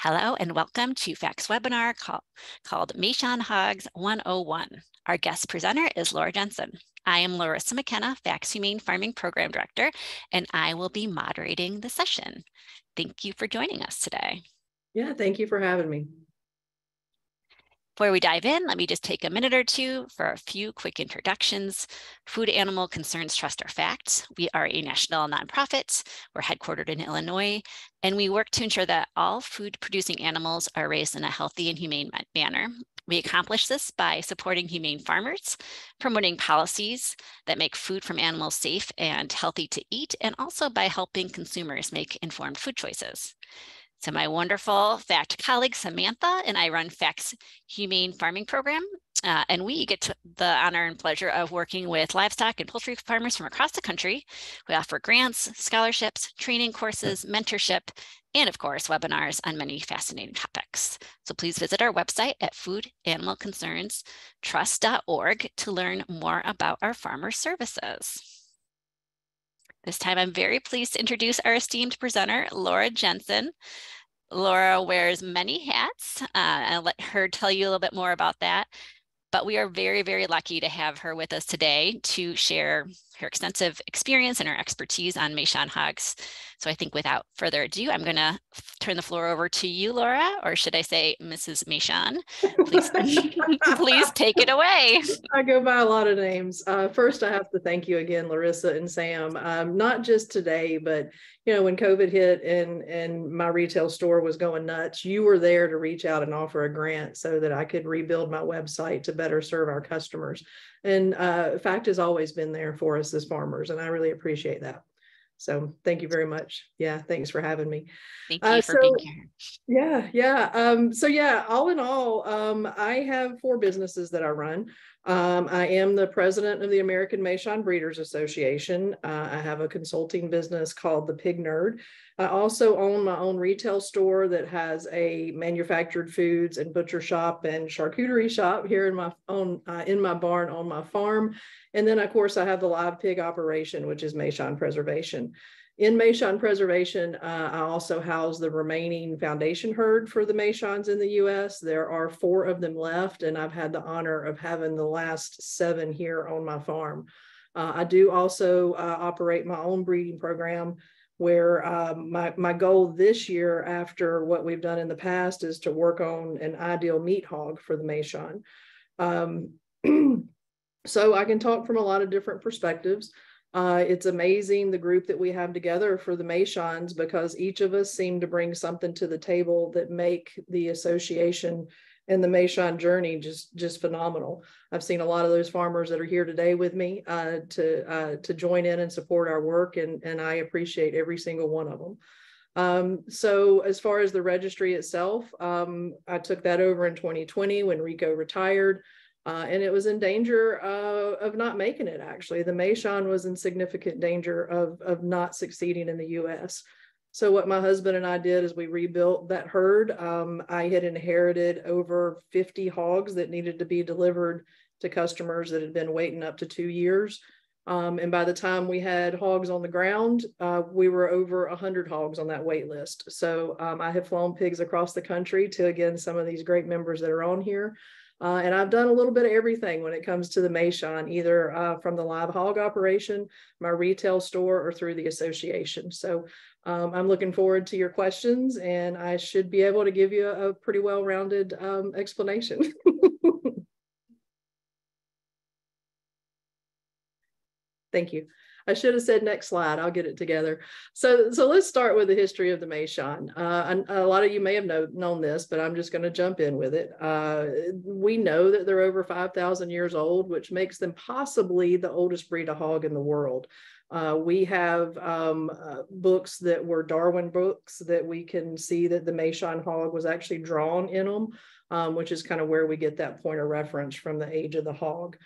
Hello and welcome to FACT's webinar called Meishan Hogs 101. Our guest presenter is Laura Jensen. I am Larissa McKenna, FACT's Humane Farming Program Director, and I will be moderating the session. Thank you for joining us today. Yeah, thank you for having me. Before we dive in, let me just take a minute or two for a few quick introductions. Food Animal Concerns Trust, or FACT. We are a national nonprofit. We're headquartered in Illinois, and we work to ensure that all food-producing animals are raised in a healthy and humane manner. We accomplish this by supporting humane farmers, promoting policies that make food from animals safe and healthy to eat, and also by helping consumers make informed food choices. So my wonderful FACT colleague, Samantha, and I run FACT's Humane Farming Program, and we get the honor and pleasure of working with livestock and poultry farmers from across the country. We offer grants, scholarships, training courses, mentorship, and of course, webinars on many fascinating topics. So please visit our website at foodanimalconcerns.trust.org to learn more about our farmer services. This time, I'm very pleased to introduce our esteemed presenter, Laura Jensen. Laura wears many hats. I'll let her tell you a little bit more about that. But we are very, very lucky to have her with us today to share her extensive experience and her expertise on Meishan Hogs. So I think without further ado, I'm going to turn the floor over to you, Laura, or should I say Mrs. Meishan? Please, please take it away. I go by a lot of names. First, I have to thank you again, Larissa and Sam, not just today, but when COVID hit and my retail store was going nuts, you were there to reach out and offer a grant so that I could rebuild my website to better serve our customers. And FACT has always been there for us as farmers, and I really appreciate that. So thank you very much. Yeah, thanks for having me. Thank you for being here. Yeah. All in all, I have 4 businesses that I run. I am the president of the American Meishan Breeders Association. I have a consulting business called The Pig Nerd. I also own my own retail store that has a manufactured foods and butcher shop and charcuterie shop here in my barn on my farm. And then, of course, I have the live pig operation, which is Meishan Preservation. In Meishan Preservation, I also house the remaining foundation herd for the Meishans in the U.S. There are 4 of them left, and I've had the honor of having the last 7 here on my farm. I do also operate my own breeding program, where my goal this year, after what we've done in the past, is to work on an ideal meat hog for the Meishan. So I can talk from a lot of different perspectives. It's amazing the group that we have together for the Meishans, because each of us seem to bring something to the table that make the association and the Meishan journey just phenomenal. I've seen a lot of those farmers that are here today with me to join in and support our work, and I appreciate every single one of them. So as far as the registry itself, I took that over in 2020 when Rico retired. And it was in danger of not making it, actually. The Meishan was in significant danger of not succeeding in the U.S. So what my husband and I did is we rebuilt that herd. I had inherited over 50 hogs that needed to be delivered to customers that had been waiting up to 2 years. And by the time we had hogs on the ground, we were over 100 hogs on that wait list. So I have flown pigs across the country to, again, some of these great members that are on here. And I've done a little bit of everything when it comes to the Meishan, either from the live hog operation, my retail store, or through the association. So I'm looking forward to your questions, and I should be able to give you a pretty well-rounded explanation. Thank you. I should have said next slide. I'll get it together. So let's start with the history of the Meishan. A lot of you may have known this, but I'm just going to jump in with it. We know that they're over 5,000 years old, which makes them possibly the oldest breed of hog in the world. We have books that were Darwin books that we can see that the Meishan hog was actually drawn in them, which is kind of where we get that point of reference from the age of the hog.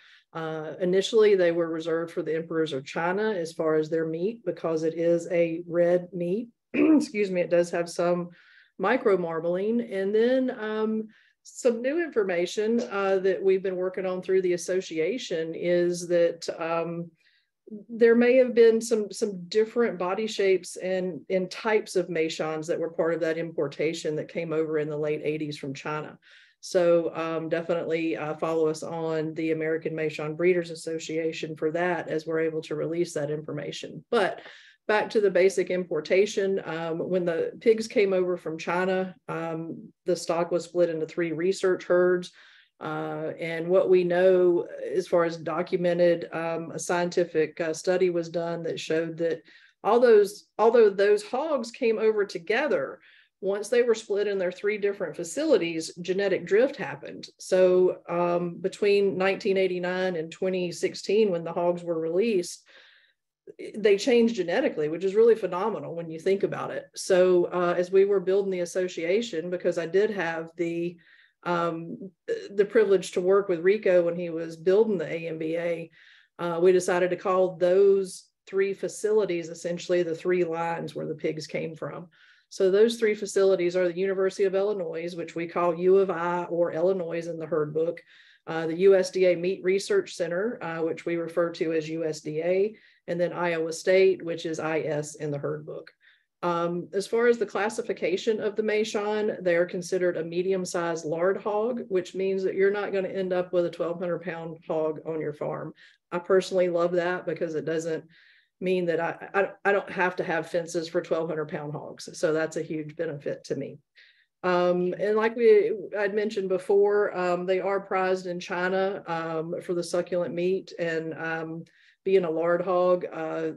Initially, they were reserved for the emperors of China as far as their meat, because it is a red meat. Excuse me, it does have some micro marbling. And then some new information that we've been working on through the association is that there may have been some different body shapes and types of Meishans that were part of that importation that came over in the late 80s from China. So definitely follow us on the American Meishan Breeders Association for that, as we're able to release that information. But back to the basic importation, when the pigs came over from China, the stock was split into 3 research herds. And what we know as far as documented, a scientific study was done that showed that although those hogs came over together, once they were split in their 3 different facilities, genetic drift happened. So between 1989 and 2016, when the hogs were released, they changed genetically, which is really phenomenal when you think about it. So as we were building the association, because I did have the privilege to work with Rico when he was building the AMBA, we decided to call those 3 facilities essentially the 3 lines where the pigs came from. So those 3 facilities are the University of Illinois, which we call U of I or Illinois in the herd book, the USDA Meat Research Center, which we refer to as USDA, and then Iowa State, which is IS in the herd book. As far as the classification of the Meishan, they are considered a medium-sized lard hog, which means that you're not going to end up with a 1,200-pound hog on your farm. I personally love that because it doesn't mean that I don't have to have fences for 1,200-pound hogs. So that's a huge benefit to me. And like I'd mentioned before, they are prized in China for the succulent meat, and being a lard hog,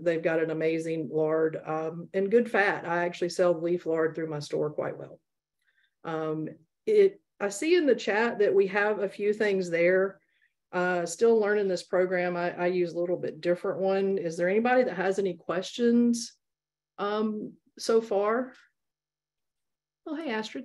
they've got an amazing lard and good fat. I actually sell leaf lard through my store quite well. I see in the chat that we have a few things there. Still learning this program. I use a little bit different one. Is there anybody that has any questions so far? Oh, hey, Astrid.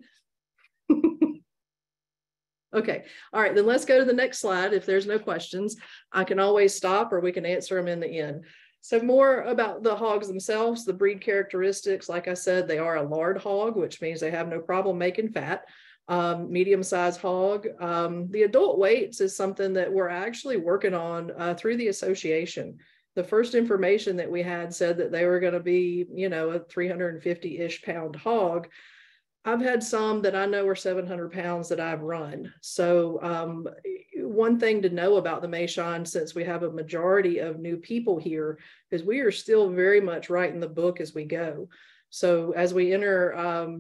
Okay, all right, then let's go to the next slide. If there's no questions, I can always stop or we can answer them in the end. So more about the hogs themselves, the breed characteristics. Like I said, they are a lard hog, which means they have no problem making fat. Medium-sized hog. The adult weights is something that we're actually working on through the association. The first information that we had said that they were going to be, you know, a 350-ish pound hog. I've had some that I know are 700 pounds that I've run. So one thing to know about the Meishan, since we have a majority of new people here, is we are still very much writing the book as we go. So as we enter,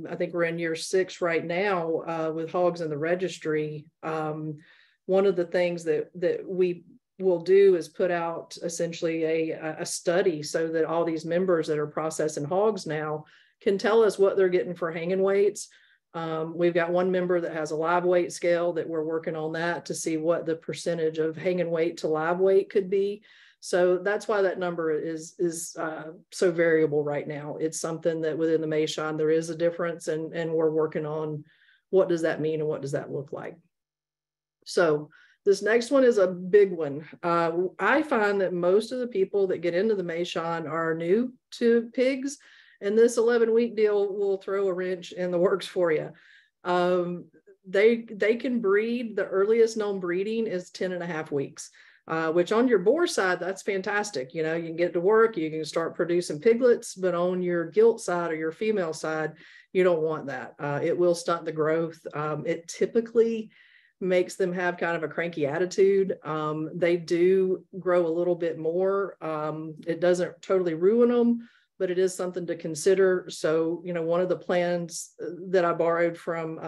I think we're in year 6 right now with hogs in the registry. One of the things that we will do is put out essentially a study so that all these members that are processing hogs now can tell us what they're getting for hanging weights. We've got one member that has a live weight scale that we're working on that to see what the percentage of hanging weight to live weight could be. So that's why that number is so variable right now. It's something that within the Meishan, there is a difference, and we're working on what does that mean and what does that look like. So this next one is a big one. I find that most of the people that get into the Meishan are new to pigs, and this 11-week deal will throw a wrench in the works for you. They can breed, the earliest known breeding is 10.5 weeks. Which on your boar side, that's fantastic. You know, you can get to work, you can start producing piglets, but on your gilt side or your female side, you don't want that. It will stunt the growth. It typically makes them have kind of a cranky attitude. They do grow a little bit more. It doesn't totally ruin them, but it is something to consider. So, you know, one of the plans that I borrowed from,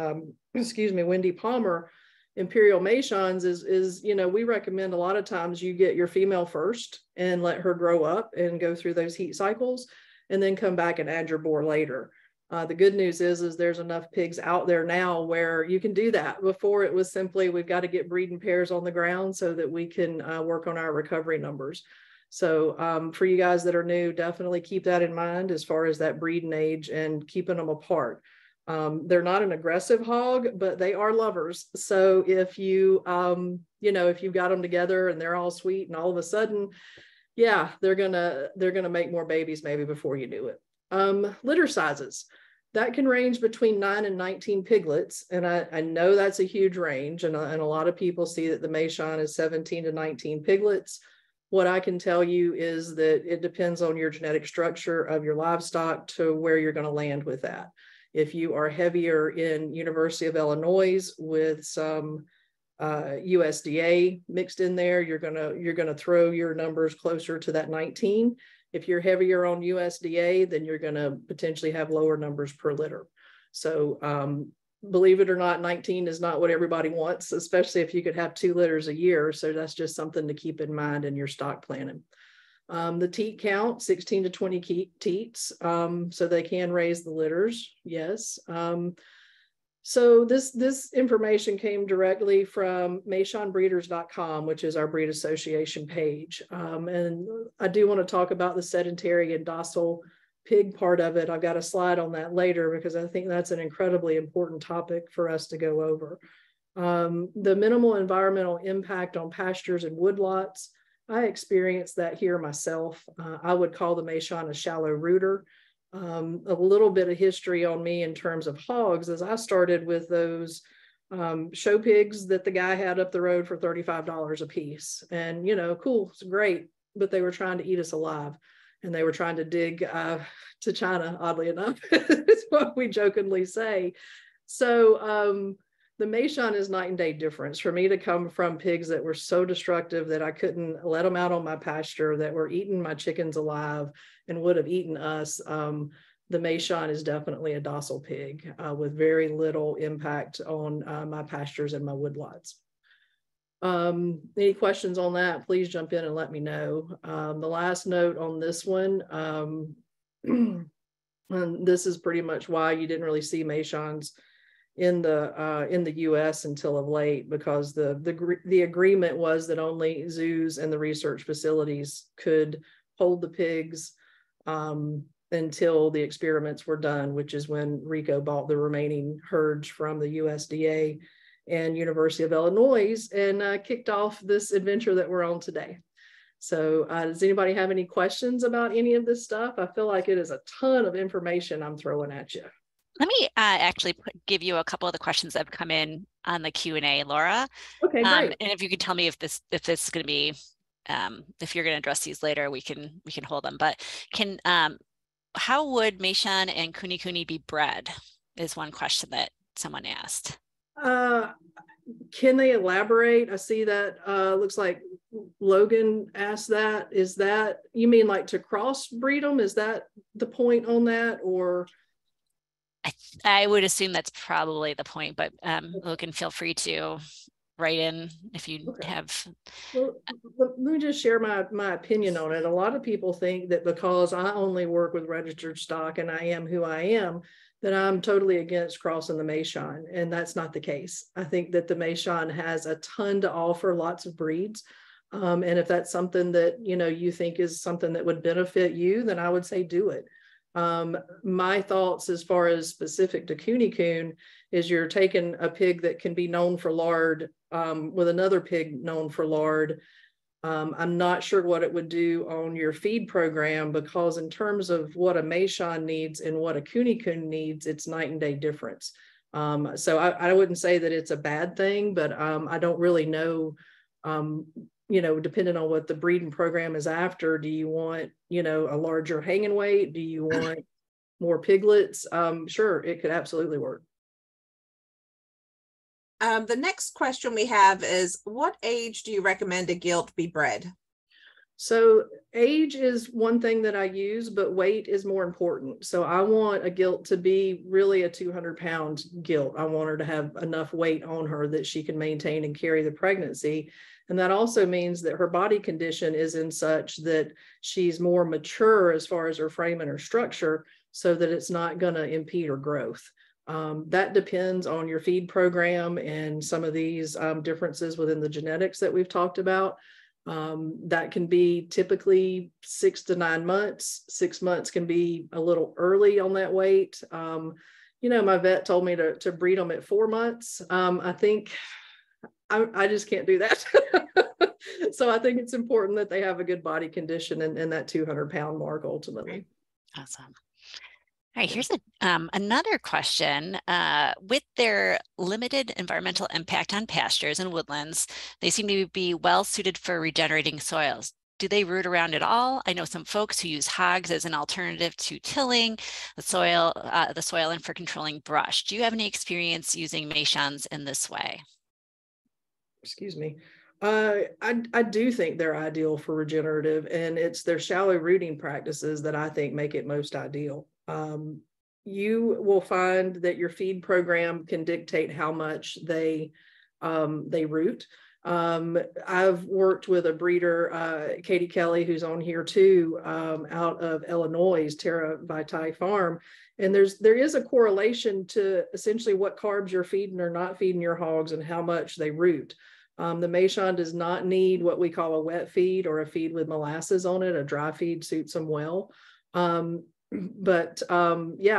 Wendy Palmer, Imperial Meishans is, you know, we recommend a lot of times you get your female first and let her grow up and go through those heat cycles and then come back and add your boar later. The good news is there's enough pigs out there now where you can do that. Before it was simply, we've got to get breeding pairs on the ground so that we can work on our recovery numbers. So for you guys that are new, definitely keep that in mind as far as that breeding age and keeping them apart. They're not an aggressive hog, but they are lovers. So if you, you know, if you've got them together and they're all sweet and all of a sudden, yeah, they're gonna make more babies maybe before you do it. Litter sizes, that can range between 9 and 19 piglets. And I know that's a huge range. And a lot of people see that the Meishan is 17 to 19 piglets. What I can tell you is that it depends on your genetic structure of your livestock to where you're going to land with that. If you are heavier in University of Illinois with some USDA mixed in there, you're gonna throw your numbers closer to that 19. If you're heavier on USDA, then you're gonna potentially have lower numbers per litter. So believe it or not, 19 is not what everybody wants, especially if you could have 2 litters a year. So that's just something to keep in mind in your stock planning. The teat count, 16 to 20 teats, so they can raise the litters, yes. So this information came directly from MeishanBreeders.com, which is our breed association page. And I do want to talk about the sedentary and docile pig part of it. I've got a slide on that later because I think that's an incredibly important topic for us to go over. The minimal environmental impact on pastures and woodlots. I experienced that here myself. I would call the Meishan a shallow rooter. A little bit of history on me in terms of hogs is I started with those show pigs that the guy had up the road for $35 a piece. And, you know, cool, it's great, but they were trying to eat us alive. And they were trying to dig to China, oddly enough, is what we jokingly say. So the Meishan is night and day difference. For me to come from pigs that were so destructive that I couldn't let them out on my pasture, that were eating my chickens alive and would have eaten us, the Meishan is definitely a docile pig with very little impact on my pastures and my woodlots. Any questions on that, please jump in and let me know. The last note on this one, and this is pretty much why you didn't really see Meishans in the U.S. until of late, because the agreement was that only zoos and the research facilities could hold the pigs until the experiments were done, which is when Rico bought the remaining herds from the USDA and University of Illinois and kicked off this adventure that we're on today. So does anybody have any questions about any of this stuff? I feel like it is a ton of information I'm throwing at you. Let me actually give you a couple of the questions that have come in on the Q&A, Laura. Okay, great. And if you could tell me if this is going to be, if you're going to address these later, we can hold them. But how would Meishan and Kuni Kuni be bred? Is one question that someone asked. Can they elaborate? I see that looks like Logan asked that. Is that, you mean like to crossbreed them? Is that the point on that, or? I would assume that's probably the point, but Logan, feel free to write in if you have. Well, let me just share my opinion on it. A lot of people think that because I only work with registered stock and I am who I am, that I'm totally against crossing the Meishan, and that's not the case. I think that the Meishan has a ton to offer, lots of breeds. And if that's something that, you know, you think is something that would benefit you, then I would say do it. My thoughts as far as specific to Kuni Kun is you're taking a pig that can be known for lard with another pig known for lard. I'm not sure what it would do on your feed program, because in terms of what a Meishan needs and what a Kuni Kun needs, it's night and day difference. So I wouldn't say that it's a bad thing, but I don't really know, you know, depending on what the breeding program is after. Do you want, you know, a larger hanging weight? Do you want more piglets? Sure, it could absolutely work. The next question we have is, what age do you recommend a gilt be bred? So age is one thing that I use, but weight is more important. So I want a gilt to be really a 200-pound gilt. I want her to have enough weight on her that she can maintain and carry the pregnancy. And that also means that her body condition is in such that she's more mature as far as her frame and her structure, so that it's not going to impede her growth. That depends on your feed program and some of these differences within the genetics that we've talked about. That can be typically 6 to 9 months. 6 months can be a little early on that weight. You know, my vet told me to breed them at 4 months. I think I just can't do that. So I think it's important that they have a good body condition and that 200-pound mark ultimately. Awesome. All right, here's another question. With their limited environmental impact on pastures and woodlands, they seem to be well suited for regenerating soils. do they root around at all? I know some folks who use hogs as an alternative to tilling the soil and for controlling brush. Do you have any experience using Meishans in this way? Excuse me. I do think they're ideal for regenerative, and it's their shallow rooting practices that I think make it most ideal. You will find that your feed program can dictate how much they root. I've worked with a breeder, Katie Kelly, who's on here too, out of Illinois, Terra Vitae Farm. And there is a correlation to essentially what carbs you're feeding or not feeding your hogs and how much they root. The Meishan does not need what we call a wet feed or a feed with molasses on it. A dry feed suits them well. Yeah,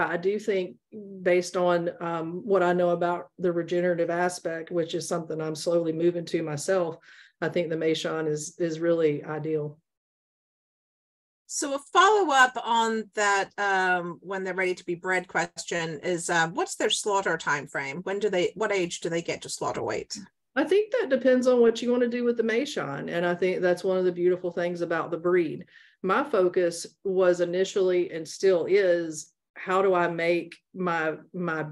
I do think based on what I know about the regenerative aspect, which is something I'm slowly moving to myself, I think the Meishan is really ideal. So a follow-up on that when they're ready to be bred question is what's their slaughter time frame? What age do they get to slaughter weight? I think that depends on what you want to do with the Meishan. And I think that's one of the beautiful things about the breed. My focus was initially and still is, how do I make my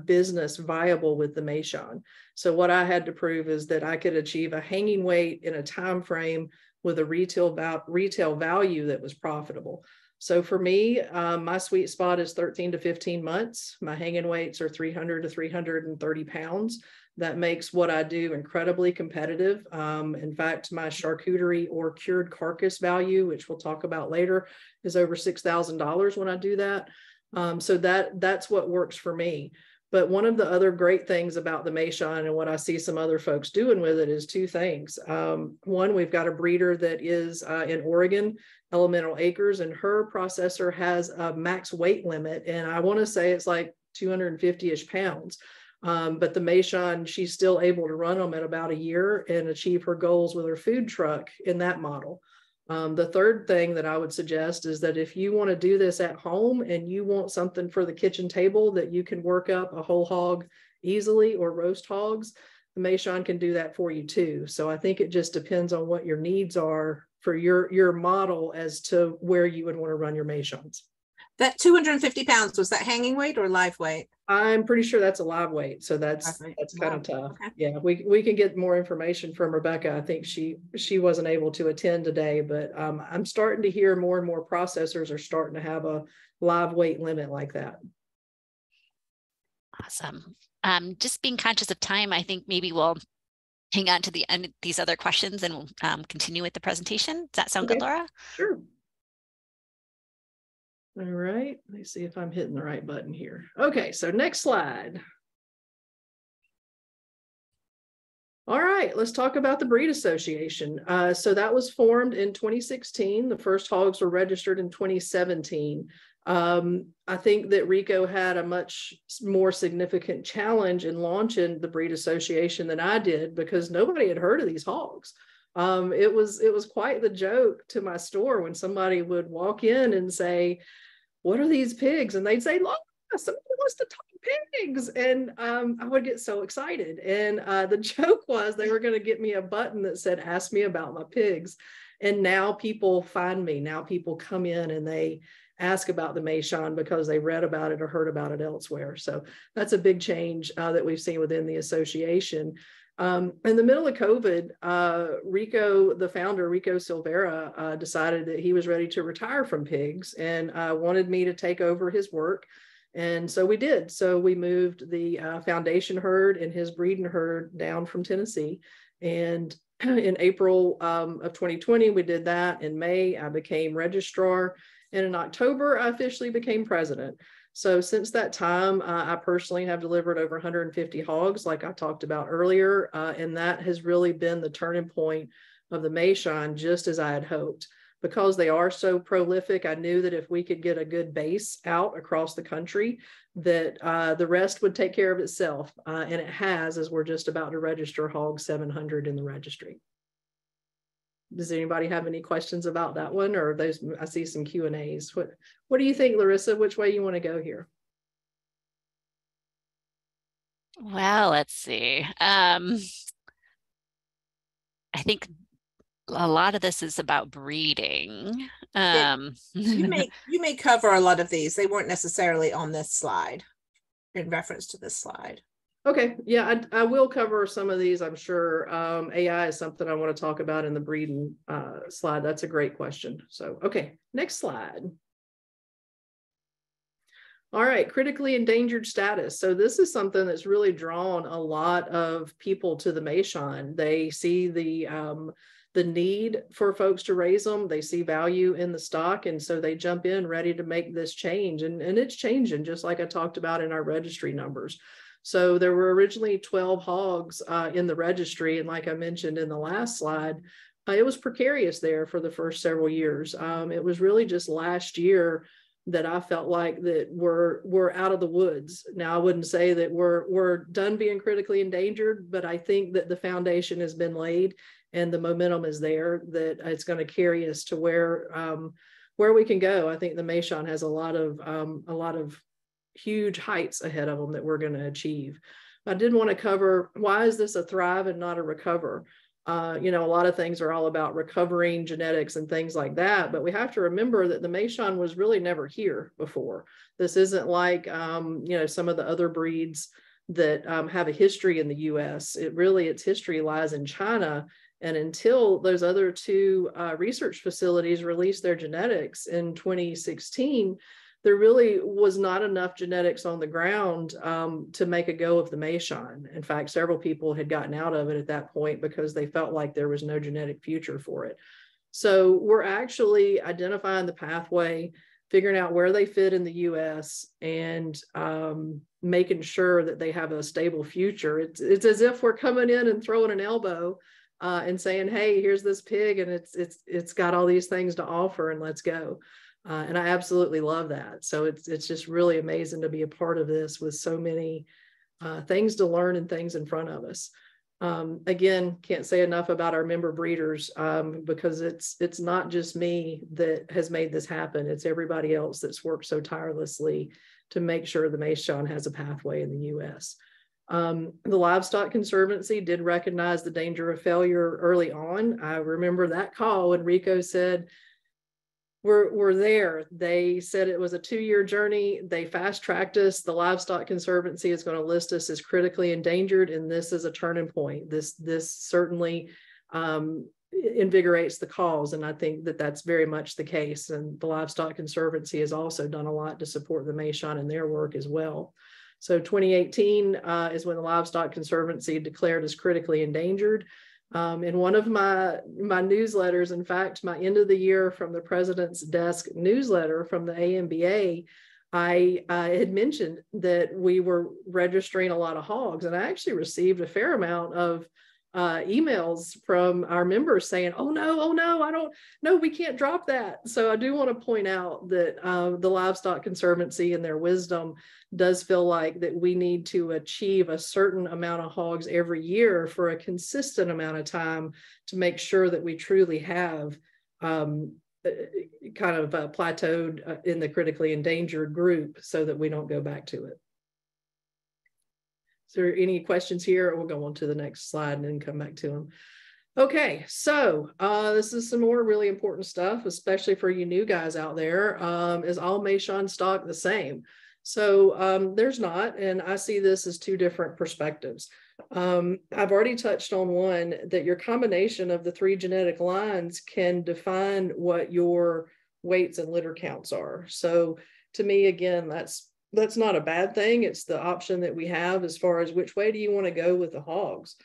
business viable with the Meishan? So what I had to prove is that I could achieve a hanging weight in a time frame with a retail value that was profitable. So for me, my sweet spot is 13 to 15 months. My hanging weights are 300 to 330 pounds. That makes what I do incredibly competitive. In fact, my charcuterie or cured carcass value, which we'll talk about later, is over $6,000 when I do that. So that's what works for me. But one of the other great things about the Meishan and what I see some other folks doing with it is two things. One, we've got a breeder that is in Oregon, Elemental Acres, and her processor has a max weight limit. And I want to say it's like 250-ish pounds. But the Meishan, she's still able to run them at about a year and achieve her goals with her food truck in that model. The third thing that I would suggest is that if you want to do this at home and you want something for the kitchen table that you can work up a whole hog easily or roast hogs, the Meishan can do that for you too. So I think it just depends on what your needs are for your model as to where you would want to run your Meishans. That 250 pounds, was that hanging weight or live weight? I'm pretty sure that's a live weight. So that's kind of tough. Okay. Yeah, we can get more information from Rebecca. I think she wasn't able to attend today, but I'm starting to hear more and more processors are starting to have a live weight limit like that. Awesome. Just being conscious of time, I think maybe we'll hang on to the end of these other questions and we'll continue with the presentation. Does that sound good, Laura? Sure. All right, let me see if I'm hitting the right button here. Okay, so next slide. All right, let's talk about the Breed Association. So that was formed in 2016. The first hogs were registered in 2017. I think that Rico had a much more significant challenge in launching the Breed Association than I did, because nobody had heard of these hogs. It was quite the joke to my store when somebody would walk in and say, "What are these pigs?" And they'd say, "Laura, somebody wants to talk pigs." And I would get so excited. And the joke was they were going to get me a button that said, "Ask me about my pigs." And now people find me. Now people come in and they ask about the Meishan because they read about it or heard about it elsewhere. So that's a big change that we've seen within the association. In the middle of COVID, Rico, the founder, Rico Silvera, decided that he was ready to retire from pigs and wanted me to take over his work. And so we did. So we moved the foundation herd and his breeding herd down from Tennessee. And in April of 2020, we did that. In May, I became registrar. And in October, I officially became president. So since that time, I personally have delivered over 150 hogs, like I talked about earlier, and that has really been the turning point of the Meishan, just as I had hoped. Because they are so prolific, I knew that if we could get a good base out across the country, that the rest would take care of itself, and it has, as we're just about to register hog 700 in the registry. Does anybody have any questions about that one, or those? I see some Q&As. What do you think, Larissa? Which way you want to go here? Well, let's see. I think a lot of this is about breeding. You may cover a lot of these. They weren't necessarily on this slide, in reference to this slide. Okay, yeah, I will cover some of these, I'm sure. AI is something I want to talk about in the breeding slide. That's a great question. So, okay, next slide. All right, critically endangered status. So this is something that's really drawn a lot of people to the Meishan. They see the need for folks to raise them. They see value in the stock, and so they jump in ready to make this change. And it's changing, just like I talked about in our registry numbers. So there were originally 12 hogs in the registry, and like I mentioned in the last slide, it was precarious there for the first several years. It was really just last year that I felt like that we're out of the woods. Now, I wouldn't say that we're done being critically endangered, but I think that the foundation has been laid and the momentum is there, that it's going to carry us to where we can go. I think the Meishan has a lot of huge heights ahead of them that we're going to achieve. I did want to cover, why is this a thrive and not a recover? A lot of things are all about recovering genetics and things like that, but we have to remember that the Meishan was really never here before. This isn't like, some of the other breeds that have a history in the US. Its history lies in China. And until those other two research facilities released their genetics in 2016, there really was not enough genetics on the ground to make a go of the Meishan. In fact, several people had gotten out of it at that point because they felt like there was no genetic future for it. So we're actually identifying the pathway, figuring out where they fit in the US, and making sure that they have a stable future. It's as if we're coming in and throwing an elbow and saying, hey, here's this pig, and it's got all these things to offer, and let's go. And I absolutely love that. So it's just really amazing to be a part of this with so many things to learn and things in front of us. Again, can't say enough about our member breeders because it's not just me that has made this happen. It's everybody else that's worked so tirelessly to make sure the Meishan has a pathway in the US. The Livestock Conservancy did recognize the danger of failure early on. I remember that call when Rico said, we're there. They said it was a 2-year journey. They fast-tracked us. The Livestock Conservancy is going to list us as critically endangered, and this is a turning point. This certainly invigorates the cause, and I think that that's very much the case. And the Livestock Conservancy has also done a lot to support the Meishan in their work as well. So 2018 is when the Livestock Conservancy declared us critically endangered. In one of my newsletters, in fact, my end of the year from the President's Desk newsletter from the AMBA, I had mentioned that we were registering a lot of hogs, and I actually received a fair amount of emails from our members saying, oh no, we can't drop that. So I do want to point out that the Livestock Conservancy, in their wisdom, does feel like that we need to achieve a certain amount of hogs every year for a consistent amount of time to make sure that we truly have kind of plateaued in the critically endangered group so that we don't go back to it. Is there any questions here? Or we'll go on to the next slide and then come back to them. Okay, so this is some more really important stuff, especially for you new guys out there. Is all Meishan stock the same? So there's not, and I see this as two different perspectives. I've already touched on one, that your combination of the 3 genetic lines can define what your weights and litter counts are. So to me, again, that's not a bad thing. It's the option that we have as far as which way do you want to go with the hogs.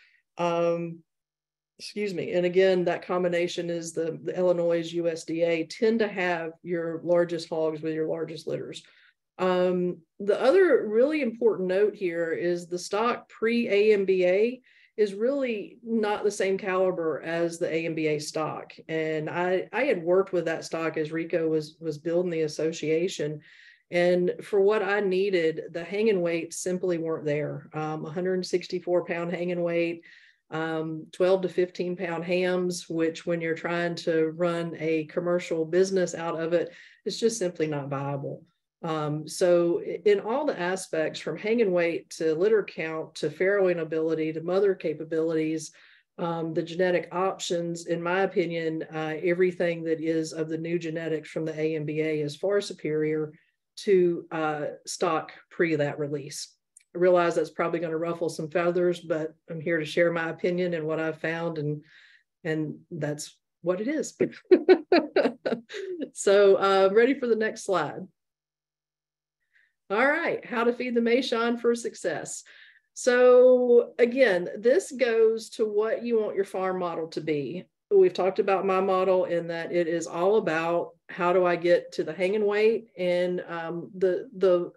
Excuse me. And again, that combination is the Illinois USDA tend to have your largest hogs with your largest litters. The other really important note here is the stock pre-AMBA is really not the same caliber as the AMBA stock. And I had worked with that stock as Rico was building the association. And for what I needed, the hanging weights simply weren't there. 164 pound hanging weight, 12 to 15 pound hams, which when you're trying to run a commercial business out of it, it's just simply not viable. So in all the aspects, from hanging weight to litter count to farrowing ability to mother capabilities, The genetic options, in my opinion, everything that is of the new genetics from the AMBA is far superior to stock pre that release. I realize that's probably going to ruffle some feathers, but I'm here to share my opinion and what I've found, and that's what it is. So ready for the next slide. All right, how to feed the Meishan for success. So again, this goes to what you want your farm model to be. We've talked about my model in that it is all about how do I get to the hanging weight and the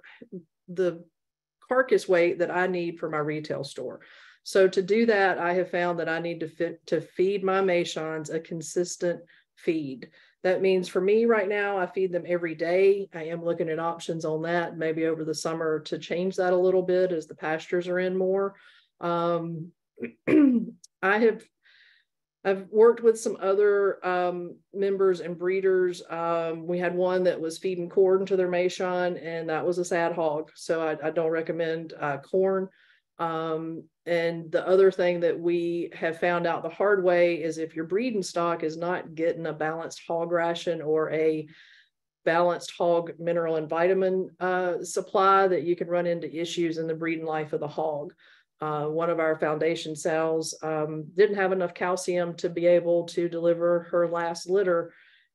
carcass weight that I need for my retail store. So to do that, I have found that I need to feed my Meishans a consistent feed. That means for me right now, I feed them every day. I am looking at options on that, maybe over the summer to change that a little bit as the pastures are in more. I've worked with some other members and breeders. We had one that was feeding corn to their Meishan, and that was a sad hog. So I don't recommend corn. And the other thing that we have found out the hard way is if your breeding stock is not getting a balanced hog ration or a balanced hog mineral and vitamin supply, that you can run into issues in the breeding life of the hog. One of our foundation sows didn't have enough calcium to be able to deliver her last litter,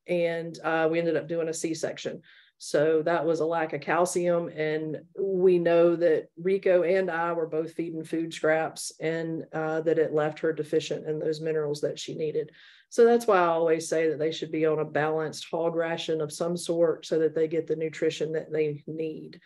and we ended up doing a C-section. So that was a lack of calcium, and we know that Rico and I were both feeding food scraps, and that it left her deficient in those minerals that she needed. So that's why I always say that they should be on a balanced hog ration of some sort so that they get the nutrition that they need.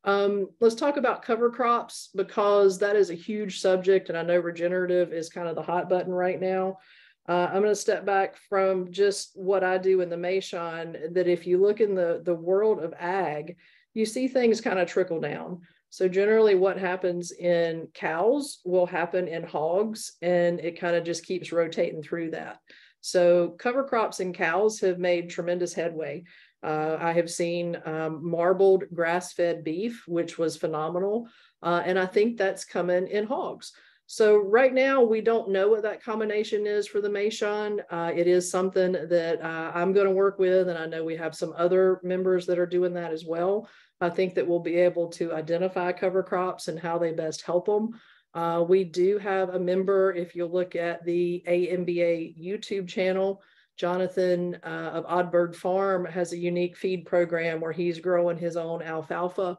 Let's talk about cover crops, because that is a huge subject, and I know regenerative is kind of the hot button right now. I'm going to step back from just what I do in the Meishan, that if you look in the world of ag, you see things kind of trickle down. So generally what happens in cows will happen in hogs, and it kind of just keeps rotating through that. So cover crops in cows have made tremendous headway. I have seen marbled grass-fed beef, which was phenomenal. And I think that's coming in hogs. So right now, we don't know what that combination is for the Meishan. It is something that I'm going to work with, and I know we have some other members that are doing that as well. I think that we'll be able to identify cover crops and how they best help them. We do have a member, if you look at the AMBA YouTube channel, Jonathan of Oddbird Farm has a unique feed program where he's growing his own alfalfa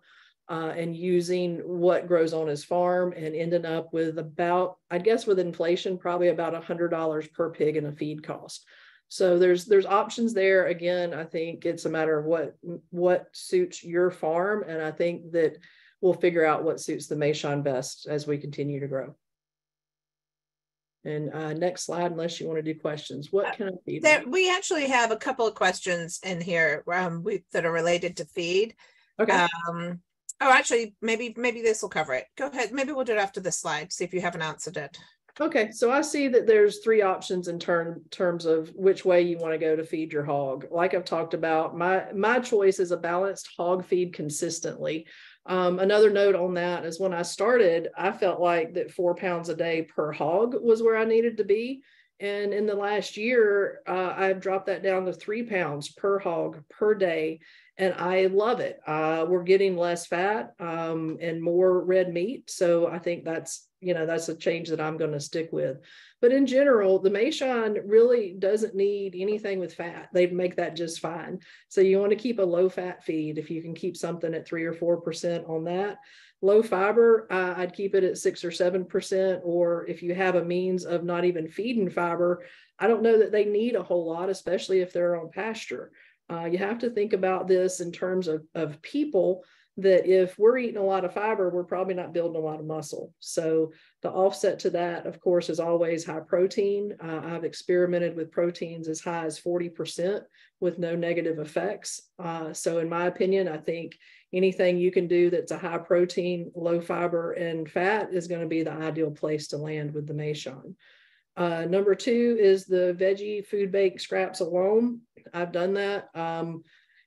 and using what grows on his farm, and ending up with about, I guess with inflation, probably about $100 per pig in a feed cost. So there's options there. Again, I think it's a matter of what suits your farm, and I think that we'll figure out what suits the Meishan best as we continue to grow. And next slide, unless you want to do questions. What can I feed? We actually have a couple of questions in here that are related to feed. Okay. Oh, actually, maybe this will cover it. Go ahead. Maybe we'll do it after this slide, see if you haven't answered it. Okay, so I see that there's three options in terms of which way you want to go to feed your hog. Like I've talked about, my choice is a balanced hog feed consistently. Another note on that is when I started, I felt like that 4 pounds a day per hog was where I needed to be. And in the last year, I've dropped that down to 3 pounds per hog per day. And I love it. We're getting less fat and more red meat. So I think that's a change that I'm going to stick with. But in general, the Meishan really doesn't need anything with fat. They make that just fine. So you want to keep a low fat feed. If you can keep something at 3 or 4% on that. Low fiber, I'd keep it at 6 or 7%. Or if you have a means of not even feeding fiber, I don't know that they need a whole lot, especially if they're on pasture. You have to think about this in terms of people, that if we're eating a lot of fiber, we're probably not building a lot of muscle. So the offset to that, of course, is always high protein. I've experimented with proteins as high as 40% with no negative effects. So in my opinion, I think anything you can do that's a high protein, low fiber, and fat is going to be the ideal place to land with the Meishan. Number 2 is the veggie food bank scraps alone. I've done that.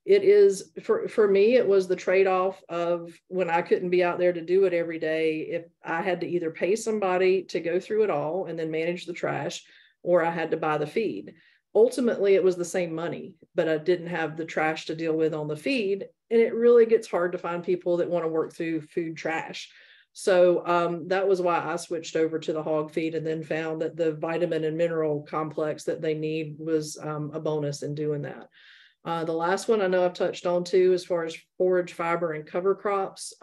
it is for me, it was the trade-off of when I couldn't be out there to do it every day. If I had to either pay somebody to go through it all and then manage the trash, or I had to buy the feed. Ultimately, it was the same money, but I didn't have the trash to deal with on the feed. And it really gets hard to find people that want to work through food trash. So that was why I switched over to the hog feed, and then found that the vitamin and mineral complex that they need was a bonus in doing that. The last one I know I've touched on too, as far as forage fiber and cover crops.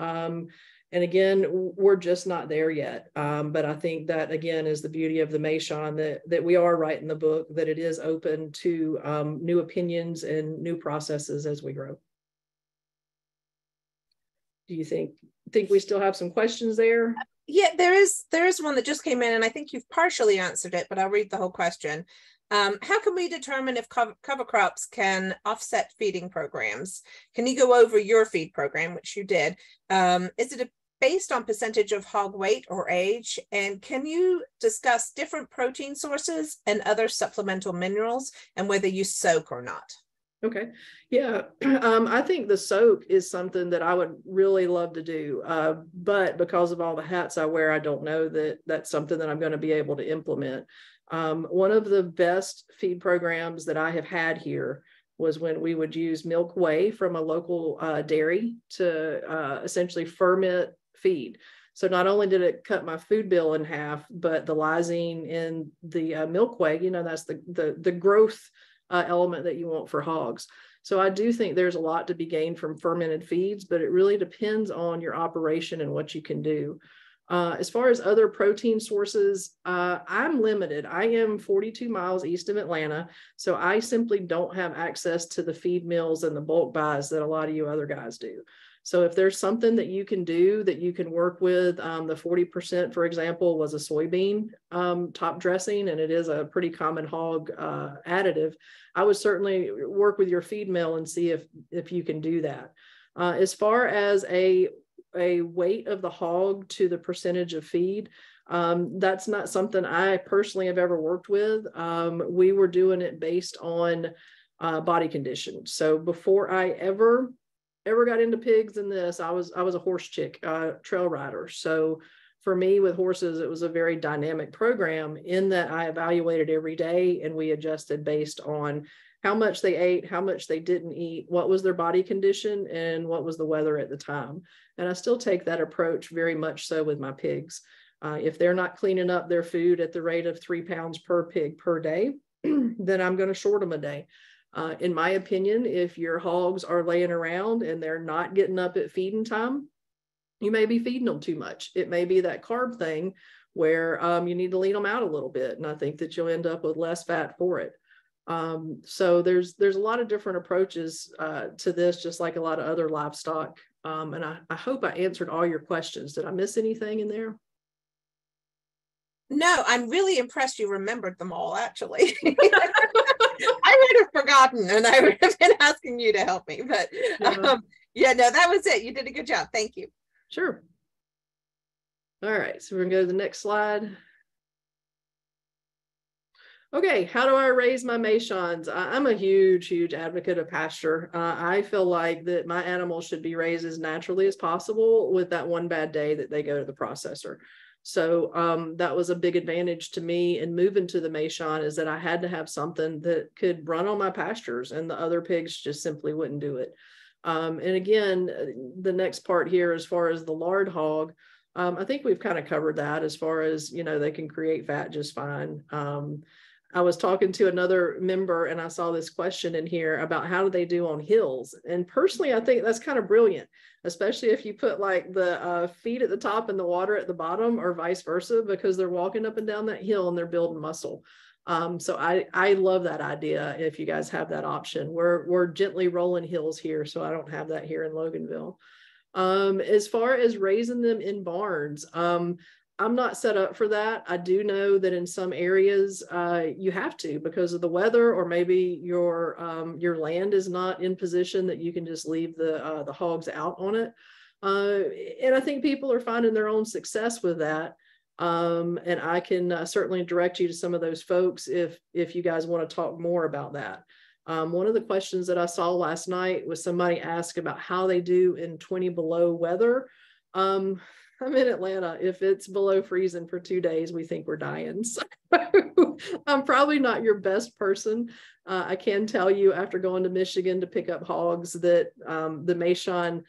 And again, we're just not there yet. But I think that, again, is the beauty of the Meishan, that we are writing the book, that it is open to new opinions and new processes as we grow. Do you think we still have some questions there? Yeah, there is one that just came in, and I think you've partially answered it, but I'll read the whole question. How can we determine if cover crops can offset feeding programs? Can you go over your feed program, which you did? Is it based on percentage of hog weight or age? And can you discuss different protein sources and other supplemental minerals, and whether you soak or not? Okay. Yeah. I think the soak is something that I would really love to do. But because of all the hats I wear, I don't know that that's something that I'm going to be able to implement. One of the best feed programs that I have had here was when we would use milk whey from a local dairy to essentially ferment feed. So not only did it cut my food bill in half, but the lysine in the milk whey, that's the growth element that you want for hogs. So I do think there's a lot to be gained from fermented feeds, but it really depends on your operation and what you can do. As far as other protein sources, I'm limited. I am 42 miles east of Atlanta, so I simply don't have access to the feed mills and the bulk buys that a lot of you other guys do. So if there's something that you can do that you can work with, the 40%, for example, was a soybean top dressing, and it is a pretty common hog additive. I would certainly work with your feed mill and see if you can do that. As far as a weight of the hog to the percentage of feed, that's not something I personally have ever worked with. We were doing it based on body condition. So before I ever got into pigs in this, I was a horse chick, trail rider. So for me with horses, it was a very dynamic program in that I evaluated every day, and we adjusted based on how much they ate, how much they didn't eat, what was their body condition, and what was the weather at the time. And I still take that approach very much so with my pigs. If they're not cleaning up their food at the rate of 3 pounds per pig per day, then I'm going to short them a day. In my opinion, if your hogs are laying around and they're not getting up at feeding time, you may be feeding them too much. It may be that carb thing where you need to lean them out a little bit. And I think that you'll end up with less fat for it. So there's a lot of different approaches to this, just like a lot of other livestock. And I hope I answered all your questions. Did I miss anything in there? No, I'm really impressed you remembered them all, actually. I would have forgotten, and I would have been asking you to help me. But yeah, no, that was it. You did a good job. Thank you. Sure. All right, so we're going to go to the next slide. Okay, how do I raise my Meishans? I'm a huge advocate of pasture. I feel like that my animals should be raised as naturally as possible with that one bad day that they go to the processor. So that was a big advantage to me in moving to the Meishan, is that I had to have something that could run on my pastures, and the other pigs just simply wouldn't do it. And again, the next part here, as far as the lard hog, I think we've kind of covered that as far as, they can create fat just fine. I was talking to another member, and I saw this question in here about how do they do on hills. And personally, I think that's kind of brilliant, especially if you put like the feet at the top and the water at the bottom, or vice versa, because they're walking up and down that hill and they're building muscle. So I love that idea. If you guys have that option, we're gently rolling hills here, so I don't have that here in Loganville. As far as raising them in barns, I'm not set up for that. I do know that in some areas you have to, because of the weather, or maybe your land is not in position that you can just leave the hogs out on it. And I think people are finding their own success with that. And I can certainly direct you to some of those folks if you guys want to talk more about that. One of the questions that I saw last night was somebody asked about how they do in 20 below weather. I'm in Atlanta. If it's below freezing for 2 days, we think we're dying. So I'm probably not your best person. I can tell you after going to Michigan to pick up hogs that the Meishan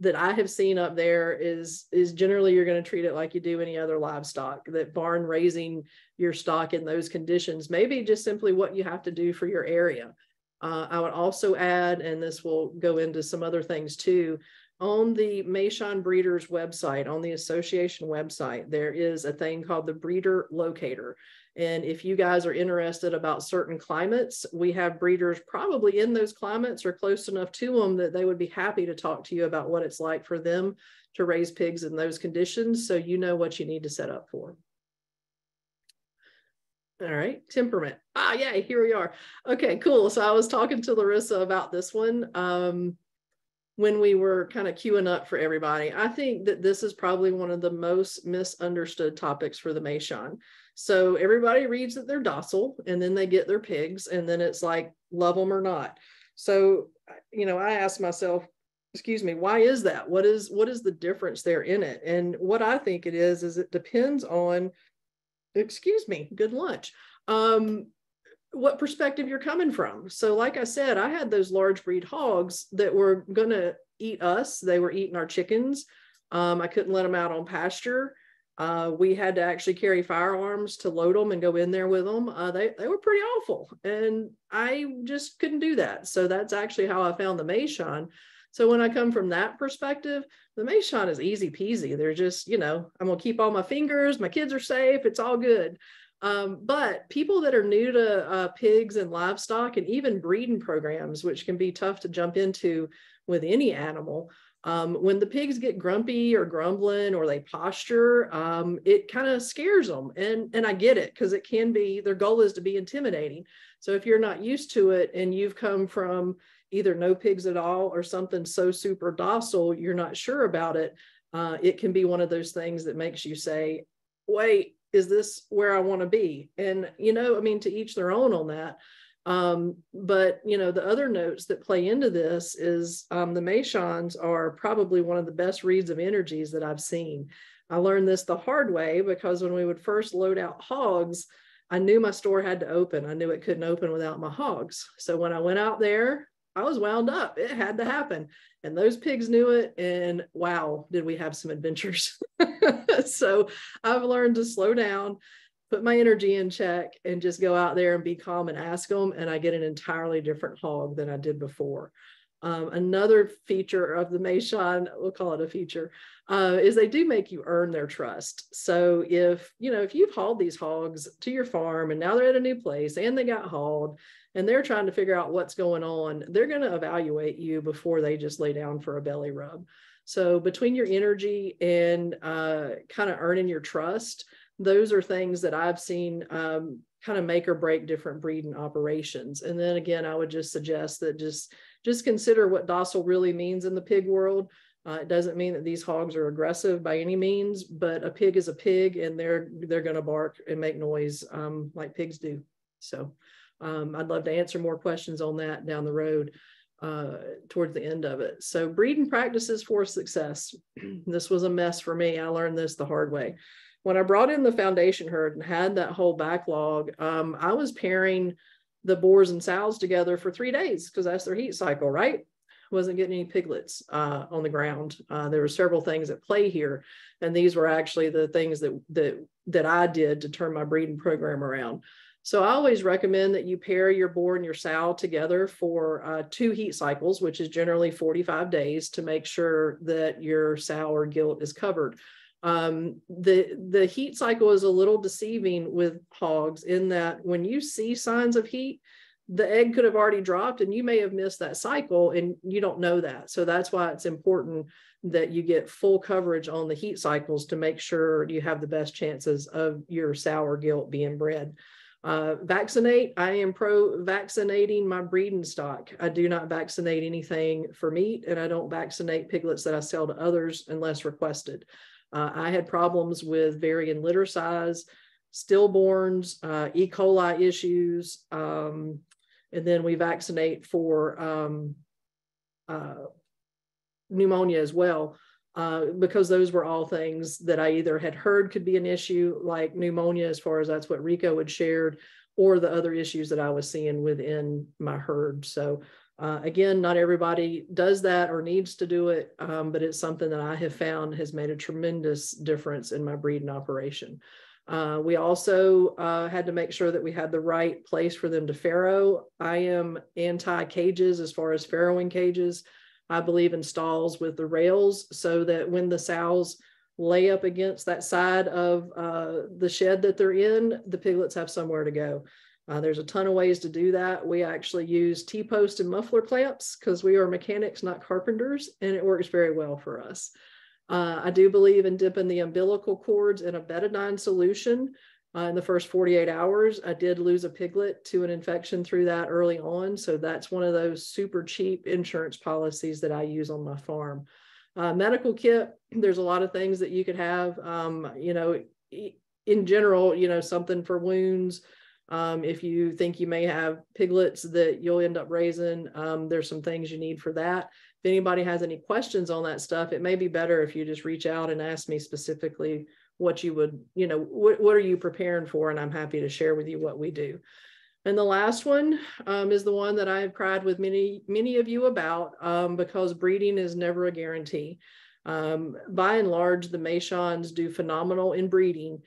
that I have seen up there is generally you're going to treat it like you do any other livestock, that barn raising your stock in those conditions, maybe just simply what you have to do for your area. I would also add, and this will go into some other things too, on the Meishan Breeders website, on the association website, there is a thing called the Breeder Locator. And if you guys are interested about certain climates, we have breeders probably in those climates or close enough to them that they would be happy to talk to you about what it's like for them to raise pigs in those conditions, so you know what you need to set up for. All right, temperament. Yeah, here we are. Okay, cool. So I was talking to Larissa about this one when we were kind of queuing up for everybody. I think that this is probably one of the most misunderstood topics for the Meishan. So everybody reads that they're docile, and then they get their pigs, and then it's like, love them or not. So, you know, I asked myself, excuse me, why is that? What is the difference there in it? And what I think it is it depends on, excuse me, good lunch, what perspective you're coming from. So like I said, I had those large breed hogs that were going to eat us. They were eating our chickens. I couldn't let them out on pasture. We had to actually carry firearms to load them and go in there with them. They were pretty awful, and I just couldn't do that. So that's actually how I found the Meishan. So when I come from that perspective, the Meishan is easy peasy. They're just, you know, I'm going to keep all my fingers. My kids are safe. It's all good. But people that are new to pigs and livestock, and even breeding programs, which can be tough to jump into with any animal, when the pigs get grumpy or grumbling or they posture, it kind of scares them. And I get it, because it can be, their goal is to be intimidating. So if you're not used to it and you've come from either no pigs at all or something so super docile, you're not sure about it, it can be one of those things that makes you say, wait, is this where I want to be? And, you know, I mean, to each their own on that. But, you know, the other notes that play into this is the Meishans are probably one of the best reads of energies that I've seen. I learned this the hard way, because when we would first load out hogs, I knew my store had to open. I knew it couldn't open without my hogs. So when I went out there, I was wound up. It had to happen. And those pigs knew it. And wow, did we have some adventures. So I've learned to slow down, put my energy in check, and just go out there and be calm and ask them. And I get an entirely different hog than I did before. Another feature of the Meishan, we'll call it a feature, is they do make you earn their trust. So if you've hauled these hogs to your farm and now they're at a new place and they got hauled and they're trying to figure out what's going on, they're going to evaluate you before they just lay down for a belly rub. So between your energy and kind of earning your trust, those are things that I've seen kind of make or break different breeding operations. And then again, I would just suggest that just consider what docile really means in the pig world. It doesn't mean that these hogs are aggressive by any means, but a pig is a pig, and they're going to bark and make noise like pigs do. So I'd love to answer more questions on that down the road towards the end of it. So breeding practices for success. This was a mess for me. I learned this the hard way. When I brought in the foundation herd and had that whole backlog, I was pairing the boars and sows together for 3 days, because that's their heat cycle, right? Wasn't getting any piglets on the ground. There were several things at play here, and these were actually the things that I did to turn my breeding program around. So I always recommend that you pair your boar and your sow together for 2 heat cycles, which is generally 45 days, to make sure that your sow or gilt is covered. The heat cycle is a little deceiving with hogs, in that when you see signs of heat, the egg could have already dropped and you may have missed that cycle and you don't know that. So that's why it's important that you get full coverage on the heat cycles to make sure you have the best chances of your sow or gilt being bred. Vaccinate. I am pro vaccinating my breeding stock. I do not vaccinate anything for meat, and I don't vaccinate piglets that I sell to others unless requested. I had problems with varying litter size, stillborns, E. coli issues, And then we vaccinate for pneumonia as well, because those were all things that I either had heard could be an issue, like pneumonia, as far as that's what Rico had shared, or the other issues that I was seeing within my herd. So again, not everybody does that or needs to do it, but it's something that I have found has made a tremendous difference in my breeding operation. We also had to make sure that we had the right place for them to farrow. I am anti-cages as far as farrowing cages. I believe in stalls with the rails, so that when the sows lay up against that side of the shed that they're in, the piglets have somewhere to go. There's a ton of ways to do that. We actually use T-post and muffler clamps because we are mechanics, not carpenters, and it works very well for us. I do believe in dipping the umbilical cords in a betadine solution in the first 48 hours. I did lose a piglet to an infection through that early on. So that's one of those super cheap insurance policies that I use on my farm. Medical kit, there's a lot of things that you could have, you know, in general, you know, something for wounds. If you think you may have piglets that you'll end up raising, there's some things you need for that. If anybody has any questions on that stuff, it may be better if you just reach out and ask me specifically what you would, you know, what are you preparing for? And I'm happy to share with you what we do. And the last one is the one that I have cried with many of you about, because breeding is never a guarantee. By and large, the Meishans do phenomenal in breeding.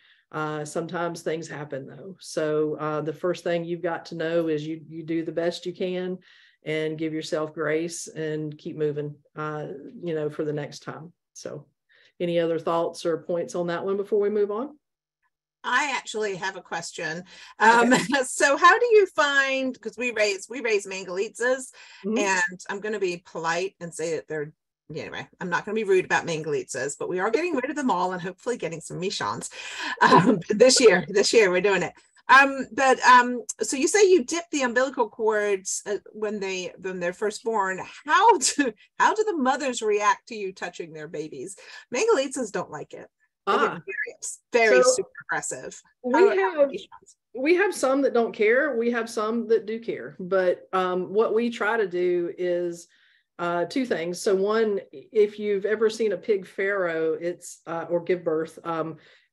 Sometimes things happen though. So the first thing you've got to know is you do the best you can and give yourself grace and keep moving, you know, for the next time. So any other thoughts or points on that one before we move on? I actually have a question. Okay. So how do you find, because we raise Mangalitsa's, and I'm going to be polite and say that they're, anyway, I'm not going to be rude about Mangalitsa's, but we are getting rid of them all and hopefully getting some Meishans this year we're doing it. So you say you dip the umbilical cords when they're first born. How do the mothers react to you touching their babies? Mangalitsa's don't like it. Very super aggressive. We have some that don't care. We have some that do care. But what we try to do is two things. So one, if you've ever seen a pig farrow, it's or give birth,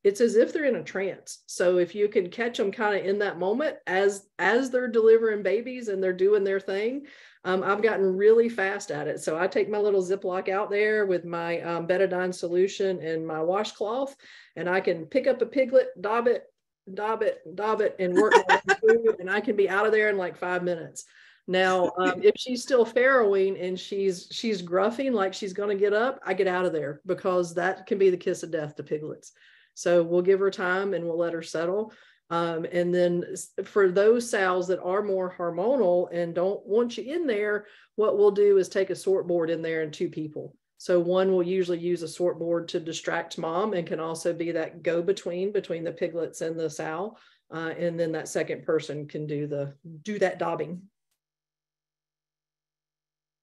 it's as if they're in a trance. So if you can catch them kind of in that moment as they're delivering babies and they're doing their thing, I've gotten really fast at it. So I take my little Ziploc out there with my betadine solution and my washcloth, and I can pick up a piglet, dob it, and work my way through, and I can be out of there in like 5 minutes. Now, if she's still farrowing and she's gruffing like she's going to get up, I get out of there, because that can be the kiss of death to piglets. So we'll give her time and we'll let her settle. And then for those sows that are more hormonal and don't want you in there, what we'll do is take a sort board in there and 2 people. So one will usually use a sort board to distract mom and can also be that go-between between the piglets and the sow. And then that second person can do that dobbing.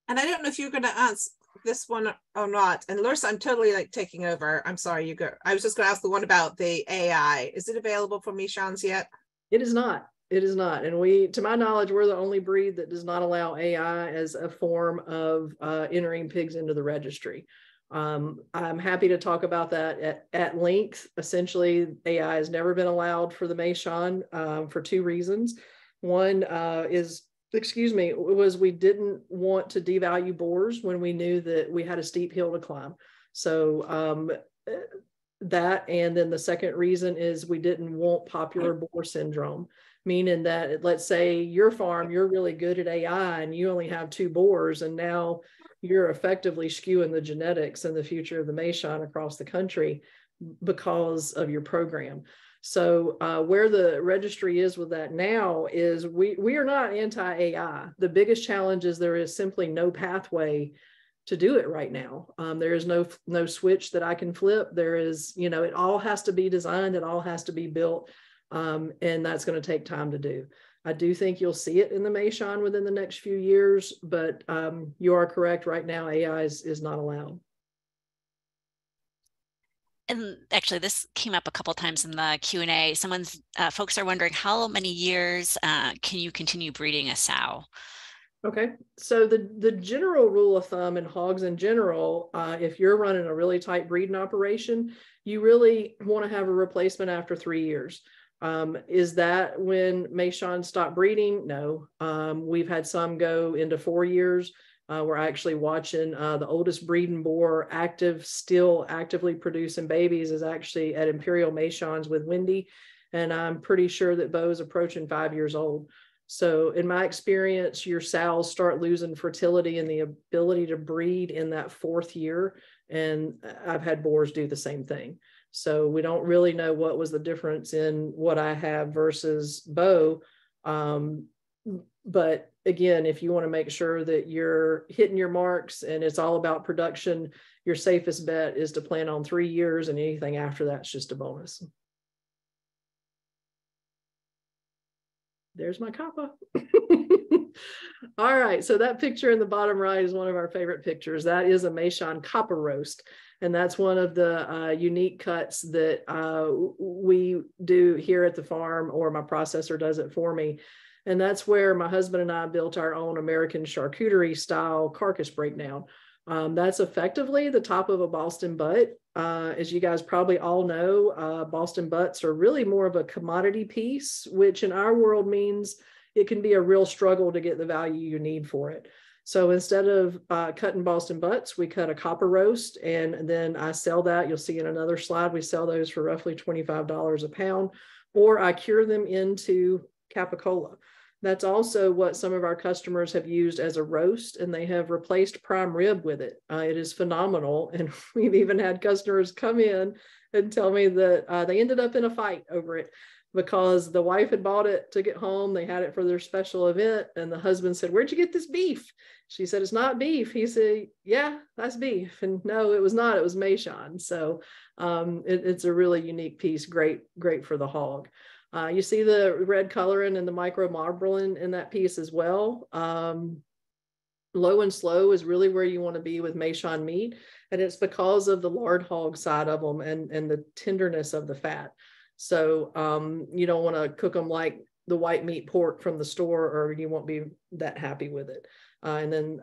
And I don't know if you're going to answer this one or not. And Larissa, I'm totally like taking over. I'm sorry, you go. I was just going to ask the one about the AI. Is it available for Meishans yet? It is not. It is not. And we, to my knowledge, we're the only breed that does not allow AI as a form of entering pigs into the registry. I'm happy to talk about that at length. Essentially, AI has never been allowed for the Meishan for 2 reasons. One was we didn't want to devalue boars when we knew that we had a steep hill to climb. So that, and then the second reason is we didn't want popular boar syndrome, meaning that, let's say your farm, you're really good at AI and you only have 2 boars, and now you're effectively skewing the genetics and the future of the Meishan across the country because of your program. So where the registry is with that now is we are not anti-AI. The biggest challenge is there is simply no pathway to do it right now. There is no switch that I can flip. There is, you know, it all has to be designed. It all has to be built. And that's going to take time to do. I do think you'll see it in the Meishan within the next few years, but you are correct. Right now, AI is not allowed. And actually, this came up a couple times in the Q&A. Folks are wondering how many years can you continue breeding a sow? Okay, so the general rule of thumb in hogs in general, if you're running a really tight breeding operation, you really want to have a replacement after 3 years. Is that when Meishan stopped breeding? No. We've had some go into 4 years. We're actually watching the oldest breeding boar still actively producing babies is actually at Imperial Meishans with Wendy. And I'm pretty sure that Bo's approaching 5 years old. So in my experience, your sows start losing fertility and the ability to breed in that 4th year. And I've had boars do the same thing. So we don't really know what was the difference in what I have versus Bo. But again, if you want to make sure that you're hitting your marks and it's all about production, your safest bet is to plan on 3 years, and anything after that's just a bonus. There's my kappa. All right, so that picture in the bottom right is one of our favorite pictures. That is a Meishan kappa roast, and that's one of the unique cuts that we do here at the farm, or my processor does it for me. And that's where my husband and I built our own American charcuterie style carcass breakdown. That's effectively the top of a Boston butt. As you guys probably all know, Boston butts are really more of a commodity piece, which in our world means it can be a real struggle to get the value you need for it. So instead of cutting Boston butts, we cut a copper roast, and then I sell that. You'll see in another slide, we sell those for roughly $25 a pound, or I cure them into capicola. That's also what some of our customers have used as a roast, and they have replaced prime rib with it. It is phenomenal. And we've even had customers come in and tell me that they ended up in a fight over it because the wife had bought it, took it home. They had it for their special event. And the husband said, "Where'd you get this beef?" She said, "It's not beef." He said, "Yeah, that's beef." And no, it was not. It was Meishan. So it's a really unique piece. Great for the hog. You see the red coloring and the micro marbling in that piece as well. Low and slow is really where you want to be with Meishan meat. And it's because of the lard hog side of them and the tenderness of the fat. So you don't want to cook them like the white meat pork from the store, or you won't be that happy with it. And then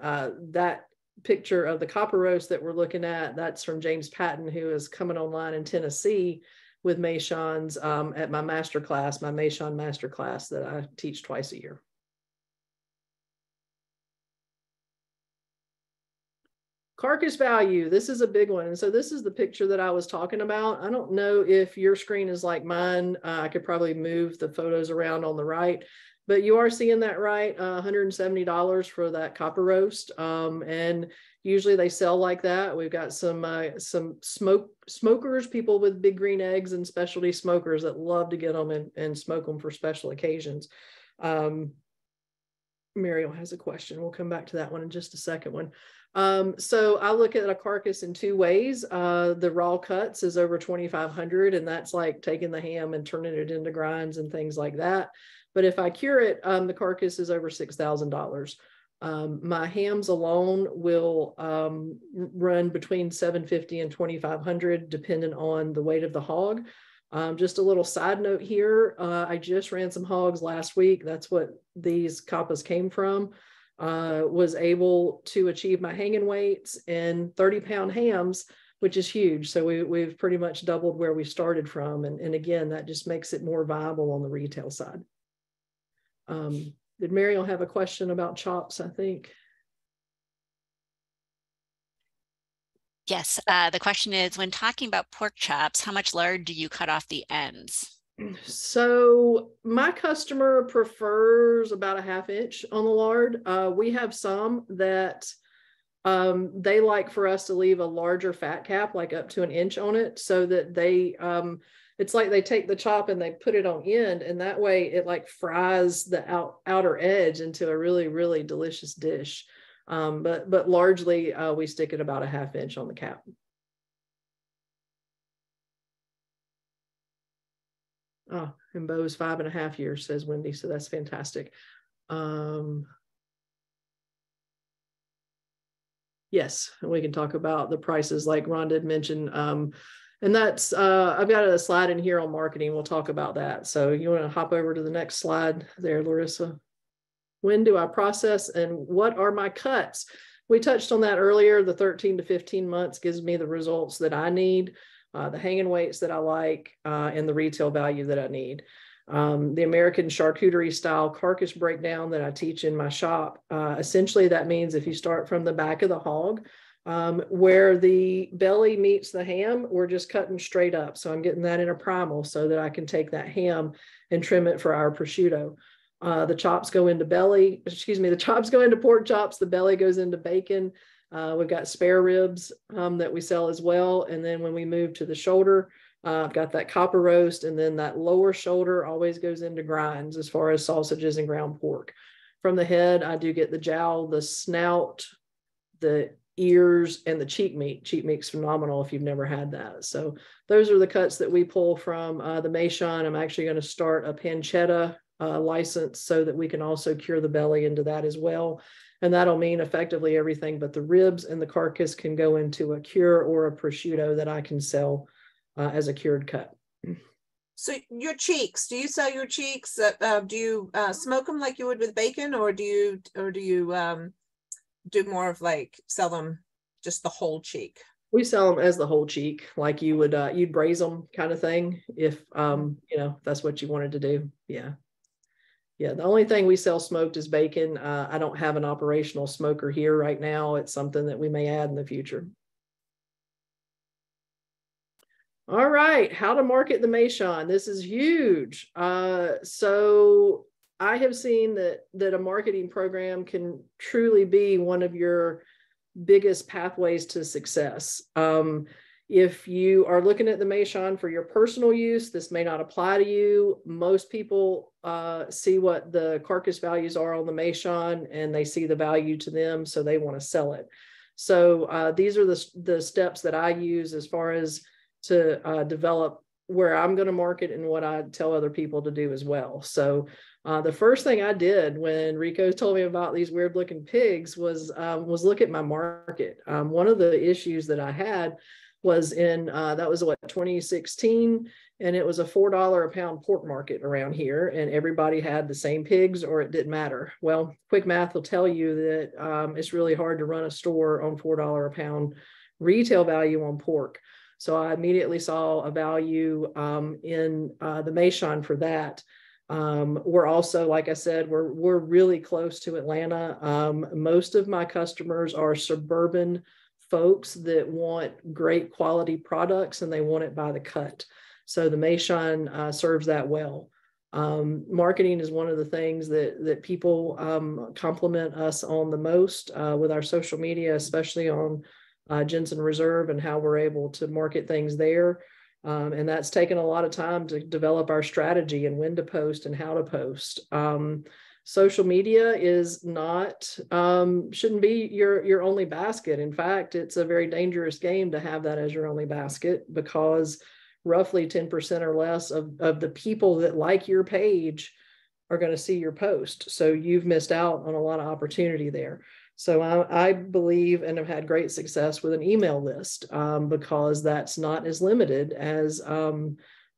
that picture of the copper roast that we're looking at, that's from James Patton, who is coming online in Tennessee with Meishans at my masterclass, my Meishan masterclass that I teach twice a year. Carcass value, this is a big one. And so this is the picture that I was talking about. I don't know if your screen is like mine. I could probably move the photos around on the right, but you are seeing that right, $170 for that copper roast. And usually they sell like that. We've got some smokers, people with big green eggs, and specialty smokers that love to get them and smoke them for special occasions. Mariel has a question. We'll come back to that one in just a second. So I look at a carcass in 2 ways. The raw cuts is over 2,500, and that's like taking the ham and turning it into grinds and things like that. But if I cure it, the carcass is over $6,000. My hams alone will run between $750 and $2,500, depending on the weight of the hog. Just a little side note here. I just ran some hogs last week. That's what these kappas came from. Was able to achieve my hanging weights and 30-pound hams, which is huge. So we've pretty much doubled where we started from. And again, that just makes it more viable on the retail side. Did Mariel have a question about chops, I think? Yes, the question is, when talking about pork chops, how much lard do you cut off the ends? So my customer prefers about a 1/2 inch on the lard. We have some that they like for us to leave a larger fat cap, like up to 1 inch on it, so that they, it's like they take the chop and they put it on end, and that way it like fries the outer edge into a really, really delicious dish. But largely we stick at about a 1/2 inch on the cap. Oh, and Bo's 5.5 years, says Wendy. So that's fantastic. Yes, and we can talk about the prices like Rhonda had mentioned. And that's, I've got a slide in here on marketing. We'll talk about that. So you want to hop over to the next slide there, Larissa. When do I process and what are my cuts? We touched on that earlier. The 13 to 15 months gives me the results that I need, the hanging weights that I like, and the retail value that I need. The American charcuterie style carcass breakdown that I teach in my shop, essentially that means if you start from the back of the hog, where the belly meets the ham, we're just cutting straight up. So I'm getting that in a primal so that I can take that ham and trim it for our prosciutto. The chops go into the chops go into pork chops. The belly goes into bacon. We've got spare ribs that we sell as well. And then when we move to the shoulder, I've got that copper roast, and then that lower shoulder always goes into grinds as far as sausages and ground pork. From the head, I do get the jowl, the snout, the ears, and the cheek meat. Cheek meat's phenomenal if you've never had that. So those are the cuts that we pull from the Meishan. I'm actually going to start a pancetta license so that we can also cure the belly into that as well. And that'll mean effectively everything but the ribs and the carcass can go into a cure or a prosciutto that I can sell as a cured cut. So your cheeks, do you sell your cheeks? Do you smoke them like you would with bacon, or do you do more of like sell them just the whole cheek? We sell them as the whole cheek, like you would you'd braise them kind of thing if you know, that's what you wanted to do. Yeah, the only thing we sell smoked is bacon. I don't have an operational smoker here right now. It's something that we may add in the future. All right, how to market the Meishan. This is huge. So I have seen that a marketing program can truly be one of your biggest pathways to success. If you are looking at the Meishan for your personal use, this may not apply to you. Most people see what the carcass values are on the Meishan and they see the value to them, so they want to sell it. So these are the steps that I use as far as to develop where I'm going to market and what I tell other people to do as well. So the first thing I did when Rico told me about these weird looking pigs was look at my market. One of the issues that I had was in, that was what, 2016, and it was a $4 a pound pork market around here, and everybody had the same pigs or it didn't matter. Well, quick math will tell you that it's really hard to run a store on $4 a pound retail value on pork. So I immediately saw a value in the Meishan for that. We're also, like I said, we're really close to Atlanta. Most of my customers are suburban folks that want great quality products and they want it by the cut. So the Meishan serves that well. Marketing is one of the things that people compliment us on the most with our social media, especially on Jensen Reserve and how we're able to market things there. And that's taken a lot of time to develop our strategy and when to post and how to post. Social media is not, shouldn't be your only basket. In fact, it's a very dangerous game to have that as your only basket, because roughly 10% or less of the people that like your page are going to see your post. So you've missed out on a lot of opportunity there. So I believe and have had great success with an email list because that's not as limited as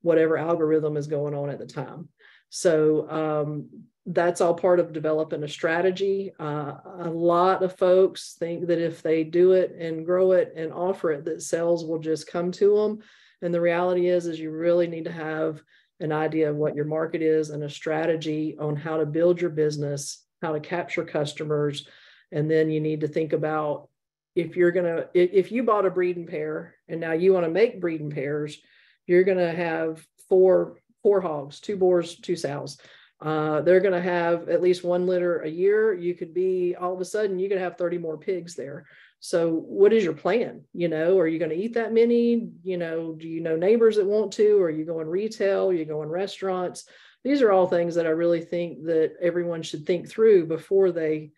whatever algorithm is going on at the time. So that's all part of developing a strategy. A lot of folks think that if they do it and grow it and offer it, that sales will just come to them. And the reality is you really need to have an idea of what your market is and a strategy on how to build your business, how to capture customers. And then you need to think about if you bought a breeding pair and now you want to make breeding pairs, you're going to have four hogs, 2 boars, 2 sows. They're going to have at least 1 litter a year. You could be, all of a sudden, you could have 30 more pigs there. So what is your plan? Are you going to eat that many? Do you know neighbors that want to? Or are you going retail? Are you going restaurants? These are all things that I really think that everyone should think through before they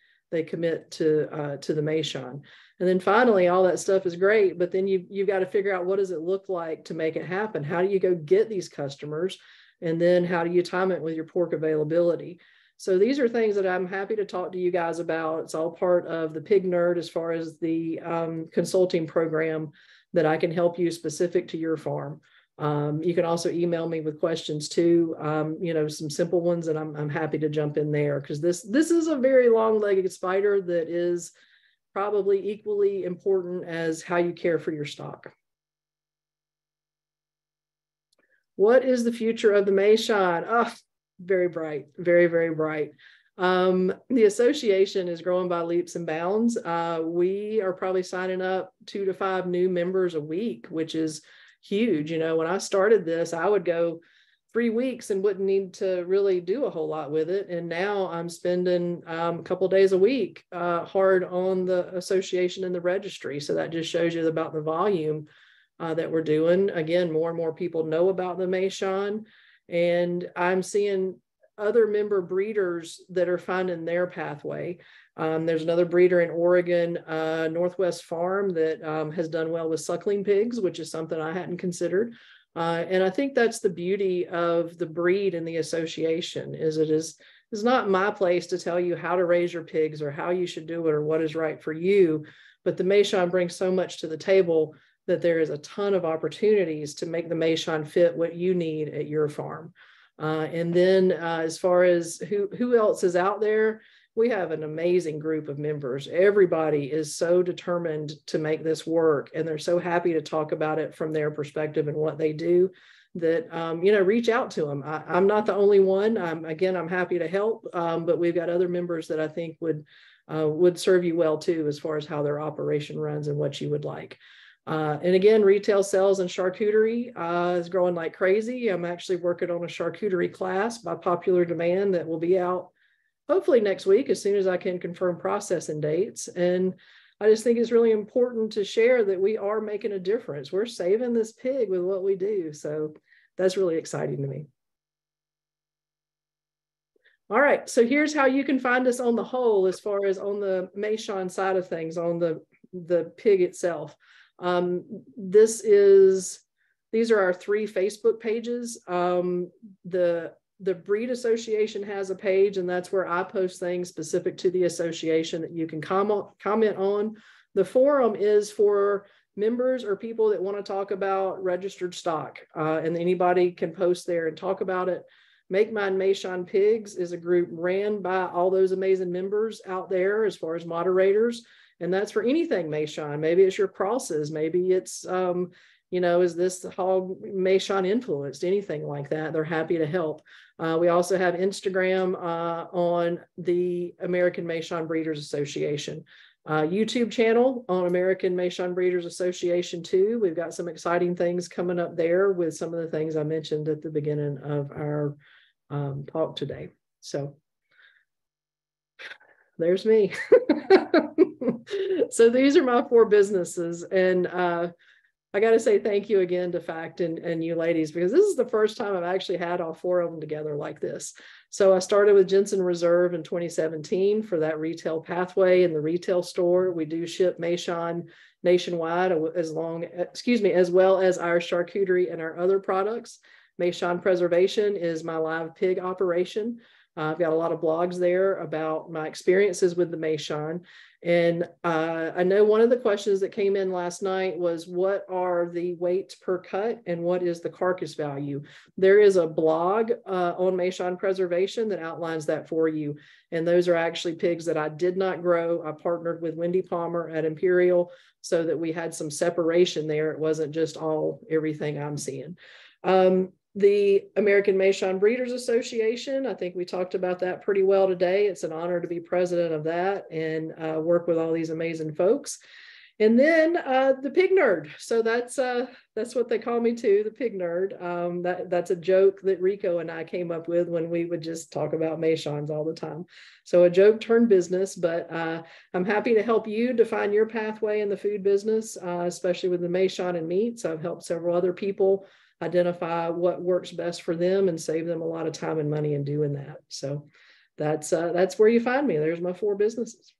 commit to the Meishan. And then finally, all that stuff is great, but then you've got to figure out, what does it look like to make it happen? How do you go get these customers? And then how do you time it with your pork availability? So these are things that I'm happy to talk to you guys about. It's all part of the Pig Nerd as far as the consulting program that I can help you specific to your farm. You can also email me with questions too, some simple ones, and I'm happy to jump in there, because this is a very long-legged spider that is probably equally important as how you care for your stock. What is the future of the Meishan? Oh, very bright, very, very bright. The association is growing by leaps and bounds. We are probably signing up 2 to 5 new members a week, which is huge. When I started this, I would go 3 weeks and wouldn't need to really do a whole lot with it. And now I'm spending a couple of days a week hard on the association and the registry. So that just shows you about the volume that we're doing. Again, more and more people know about the Meishan, and I'm seeing other member breeders that are finding their pathway. There's another breeder in Oregon, Northwest Farm, that has done well with suckling pigs, which is something I hadn't considered. And I think that's the beauty of the breed and the association, is it's not my place to tell you how to raise your pigs or how you should do it or what is right for you. But the Meishan brings so much to the table that there is a ton of opportunities to make the Meishan fit what you need at your farm. And then as far as who else is out there, we have an amazing group of members. Everybody is so determined to make this work, and they're so happy to talk about it from their perspective and what they do, that, reach out to them. I'm not the only one. I'm happy to help, but we've got other members that I think would serve you well too, as far as how their operation runs and what you would like. And again, retail sales and charcuterie is growing like crazy. I'm actually working on a charcuterie class by popular demand that will be out hopefully next week, as soon as I can confirm processing dates. And I just think it's really important to share that we are making a difference. We're saving this pig with what we do. So that's really exciting to me. All right, so here's how you can find us on the whole, as far as on the Meishan side of things, on the pig itself. These are our 3 Facebook pages. The Breed Association has a page, and that's where I post things specific to the association that you can comment on. The forum is for members or people that want to talk about registered stock, and anybody can post there and talk about it. Make Mine Meishan Pigs is a group ran by all those amazing members out there as far as moderators. And that's for anything Meishan. Maybe it's your crosses. Maybe it's, is this hog Meishan influenced? Anything like that. They're happy to help. We also have Instagram on the American Meishan Breeders Association. YouTube channel on American Meishan Breeders Association too. We've got some exciting things coming up there with some of the things I mentioned at the beginning of our talk today. So there's me. So these are my 4 businesses. And I got to say thank you again to FACT and you ladies, because this is the first time I've actually had all 4 of them together like this. So I started with Jensen Reserve in 2017 for that retail pathway in the retail store. We do ship Meishan nationwide, as well as our charcuterie and our other products. Meishan Preservation is my live pig operation. I've got a lot of blogs there about my experiences with the Meishan. And I know one of the questions that came in last night was, what are the weights per cut and what is the carcass value? There is a blog on Meishan Preservation that outlines that for you. And those are actually pigs that I did not grow. I partnered with Wendy Palmer at Imperial so that we had some separation there. It wasn't just everything I'm seeing. The American Meishan Breeders Association, I think we talked about that pretty well today. It's an honor to be president of that and work with all these amazing folks. And then the pig nerd. So that's what they call me too, the pig nerd. That's a joke that Rico and I came up with when we would just talk about Meishans all the time. So a joke turned business, but I'm happy to help you define your pathway in the food business, especially with the Meishan and meats. I've helped several other people identify what works best for them and save them a lot of time and money in doing that. So that's where you find me. There's my 4 businesses.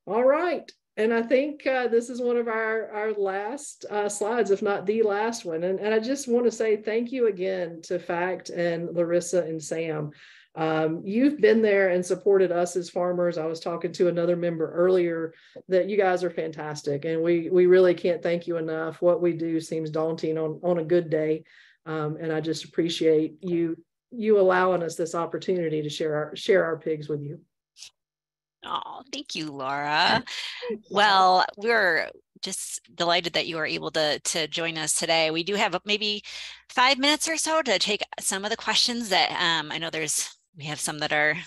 All right. And I think this is one of our last slides, if not the last one. And I just want to say thank you again to FACT and Larissa and Sam. You've been there and supported us as farmers. I was talking to another member earlier that you guys are fantastic, and we really can't thank you enough. What we do seems daunting on a good day, and I just appreciate you allowing us this opportunity to share our pigs with you. Oh, thank you, Laura. Well, we're just delighted that you are able to join us today. We do have maybe 5 minutes or so to take some of the questions that I know we have some that are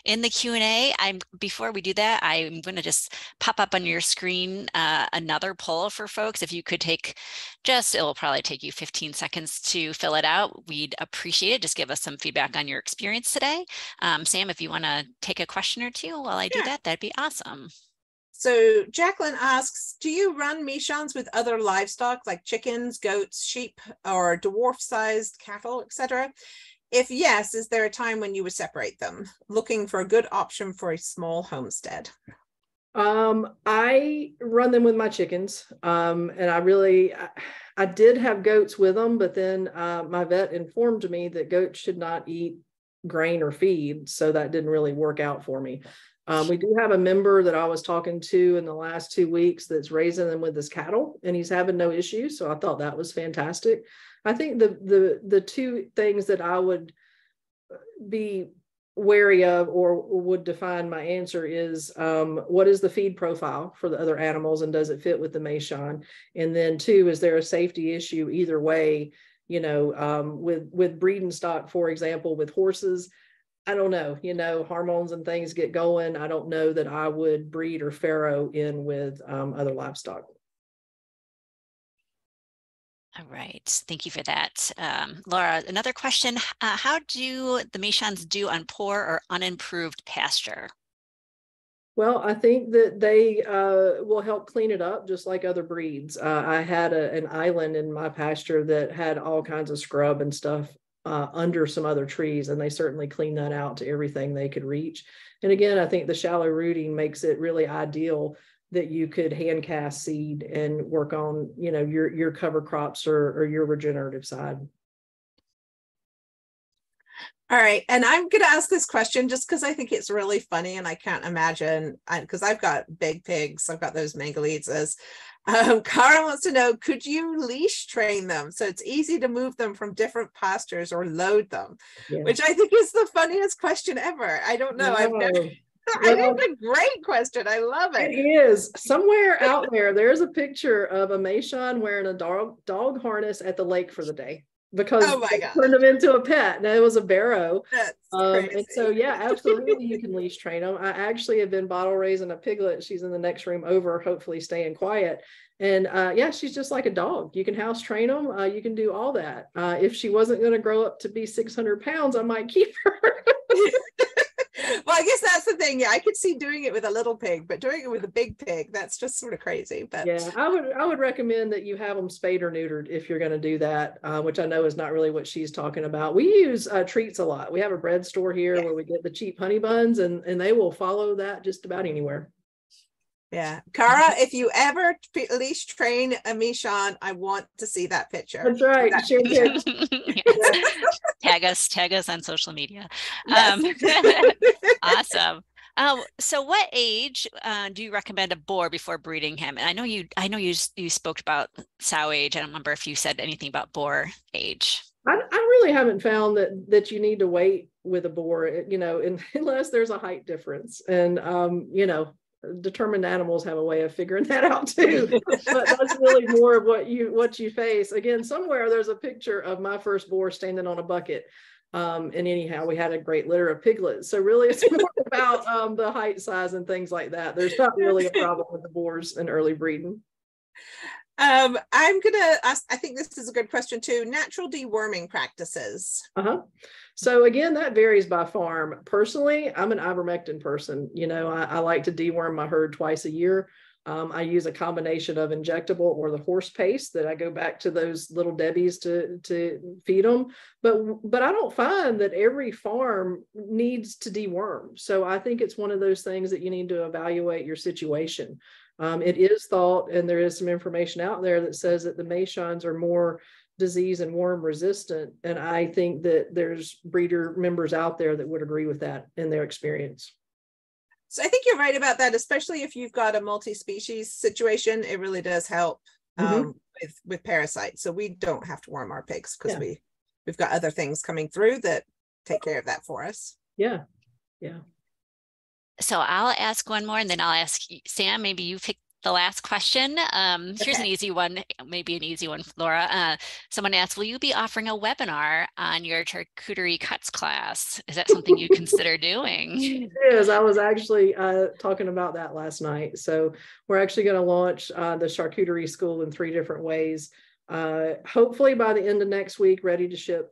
in the Q&A. Before we do that, I'm going to just pop up on your screen another poll for folks. If you could take it will probably take you 15 seconds to fill it out. We'd appreciate it. Just give us some feedback on your experience today. Sam, if you want to take a question or two while I do that, that'd be awesome. So Jacqueline asks, do you run Meishans with other livestock like chickens, goats, sheep, or dwarf-sized cattle, etc.? If yes, is there a time when you would separate them? Looking for a good option for a small homestead. I run them with my chickens, and I did have goats with them, but then my vet informed me that goats should not eat grain or feed, so that didn't really work out for me. We do have a member that I was talking to in the last 2 weeks that's raising them with his cattle, and he's having no issues, so I thought that was fantastic. I think the two things that I would be wary of or would define my answer is what is the feed profile for the other animals, and does it fit with the Meishan? And then 2, is there a safety issue either way? With breeding stock, for example, with horses, I don't know, hormones and things get going. I don't know that I would breed or farrow in with other livestock. All right, thank you for that. Laura, another question. How do the Meishans do on poor or unimproved pasture? Well, I think that they will help clean it up just like other breeds. I had an island in my pasture that had all kinds of scrub and stuff under some other trees, and they certainly cleaned that out to everything they could reach. And again, I think the shallow rooting makes it really ideal that you could hand cast seed and work on, your cover crops or your regenerative side. All right. And I'm going to ask this question just because I think it's really funny, and I can't imagine, because I've got big pigs. I've got those Mangalitsa's. Cara wants to know, could you leash train them so it's easy to move them from different pastures or load them? Yeah. Which I think is the funniest question ever. I don't know. I've never... I think it's a great question. I love it. It is. Somewhere out there's a picture of a Meishan wearing a dog harness at the lake for the day because they turned him into a pet. And it was a barrow. That's crazy. And so, yeah, absolutely, you can leash train them. I actually have been bottle raising a piglet. She's in the next room over, hopefully staying quiet. And yeah, she's just like a dog. You can house train them. You can do all that. If she wasn't going to grow up to be 600 pounds, I might keep her. Well, I guess that's the thing. Yeah, I could see doing it with a little pig, but doing it with a big pig, that's just sort of crazy. But yeah, I would recommend that you have them spayed or neutered if you're going to do that, which I know is not really what she's talking about. We use treats a lot. We have a bread store here where we get the cheap honey buns, and they will follow that just about anywhere. Yeah. Cara, if you ever leash train a Meishan, I want to see that picture. That's right. Share Tag us on social media. Yes. Awesome. So what age do you recommend a boar before breeding him? And I know you spoke about sow age. I don't remember if you said anything about boar age. I really haven't found that you need to wait with a boar, unless there's a height difference. And determined animals have a way of figuring that out too. But that's really more of what you face. Again, somewhere there's a picture of my first boar standing on a bucket. And anyhow, we had a great litter of piglets. So really it's more about the height, size, and things like that. There's not really a problem with the boars and early breeding. I'm gonna ask, I think this is a good question too, natural deworming practices. So again, that varies by farm. Personally, I'm an ivermectin person. I like to deworm my herd twice a year. I use a combination of injectable or the horse paste that I go back to those little Debbies to feed them. But I don't find that every farm needs to deworm. So I think it's one of those things that you need to evaluate your situation. It is thought, and there is some information out there that says that the Meishans are more disease and worm resistant. And I think that there's breeder members out there that would agree with that in their experience. So I think you're right about that, especially if you've got a multi-species situation. It really does help with parasites. So we don't have to worm our pigs because we've got other things coming through that take care of that for us. Yeah. So I'll ask one more, and then I'll ask Sam, maybe you pick the last question. Here's an easy one, maybe an easy one, Laura. Someone asked, will you be offering a webinar on your charcuterie cuts class? Is that something you consider doing? It is. I was actually talking about that last night. So we're actually going to launch the charcuterie school in 3 different ways. Hopefully by the end of next week, ready to ship,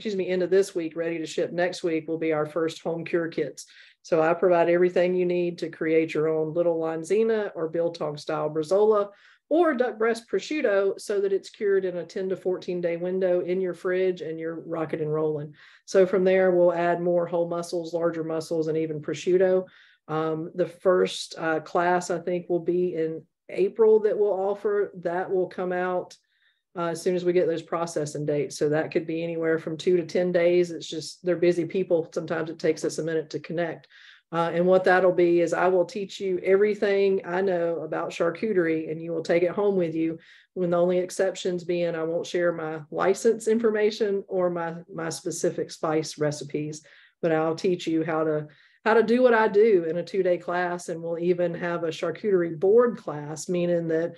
end of this week, ready to ship next week will be our first home cure kits. So I provide everything you need to create your own little Lanzina or biltong style Brezola or duck breast prosciutto so that it's cured in a 10 to 14 day window in your fridge and you're rocking and rolling. So from there, we'll add more whole mussels, larger mussels, and even prosciutto. The first class, I think, will be in April that we'll offer. That will come out as soon as we get those processing dates. So that could be anywhere from 2 to 10 days. It's just, they're busy people. Sometimes it takes us a minute to connect. And what that'll be is I will teach you everything I know about charcuterie, and you will take it home with you, when the only exceptions being I won't share my license information or my specific spice recipes, but I'll teach you how to do what I do in a 2-day class. And we'll even have a charcuterie board class, meaning that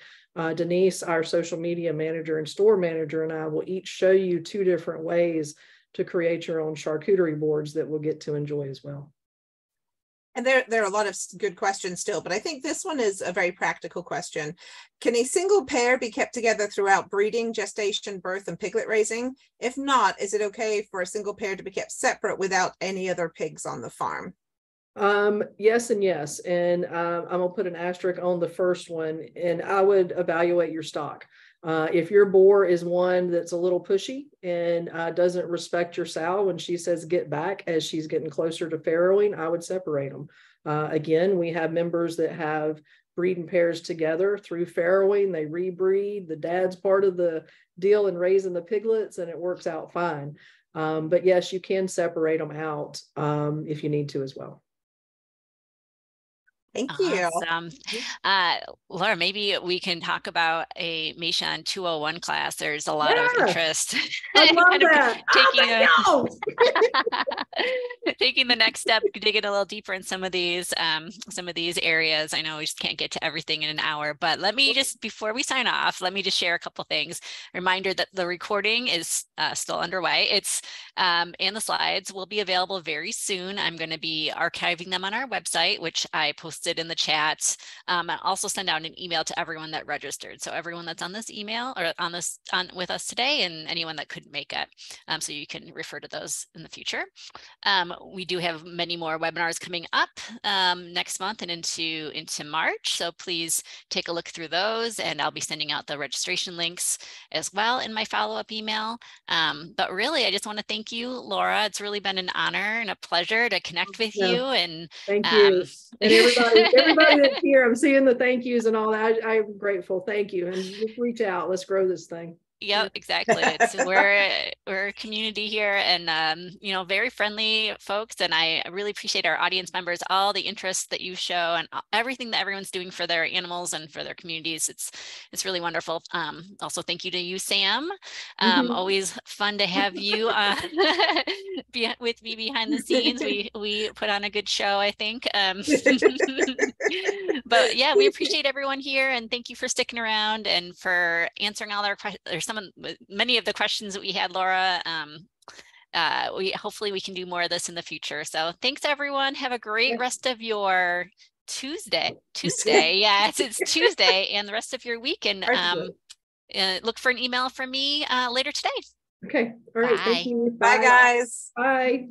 Denise, our social media manager and store manager, and I will each show you 2 different ways to create your own charcuterie boards that we'll get to enjoy as well. And there are a lot of good questions still, but I think this one is a very practical question. Can a single pair be kept together throughout breeding, gestation, birth, and piglet raising? If not, is it okay for a single pair to be kept separate without any other pigs on the farm? Yes and yes. And I'm going to put an asterisk on the first one, and I would evaluate your stock. If your boar is one that's a little pushy and doesn't respect your sow when she says get back as she's getting closer to farrowing, I would separate them. Again, we have members that have breeding pairs together through farrowing. They rebreed. The dad's part of the deal in raising the piglets, and it works out fine. But yes, you can separate them out if you need to as well. Thank you. Awesome. Laura, maybe we can talk about a Meishan 201 class. There's a lot of interest. I love that. Taking the next step, digging a little deeper in some of these areas. I know we just can't get to everything in an hour, but let me just, before we sign off, let me just share a couple things. Reminder that the recording is still underway. It's and the slides will be available very soon. I'm going to be archiving them on our website, which I posted in the chat. And also send out an email to everyone that registered. So everyone that's on this email or on with us today, and anyone that couldn't make it. So you can refer to those in the future. We do have many more webinars coming up next month and into March. So please take a look through those, and I'll be sending out the registration links as well in my follow-up email. But really, I just want to thank you, Laura. It's really been an honor and a pleasure to connect with you. And thank you. And everybody that's here, I'm seeing the thank yous and all that. I'm grateful. Thank you. And just reach out. Let's grow this thing. Yep, exactly. We're a community here, and very friendly folks. And I really appreciate our audience members, all the interest that you show, and everything that everyone's doing for their animals and for their communities. It's really wonderful. Also, thank you to you, Sam. Always fun to have you with me behind the scenes. We put on a good show, I think. But yeah, we appreciate everyone here, and thank you for sticking around and for answering all our questions. Many of the questions that we had, Laura. Hopefully we can do more of this in the future. So thanks, everyone. Have a great rest of your Tuesday. Yes, it's Tuesday, and the rest of your week. And look for an email from me later today. Okay. All right. Bye. Thank you. Bye, guys. Bye.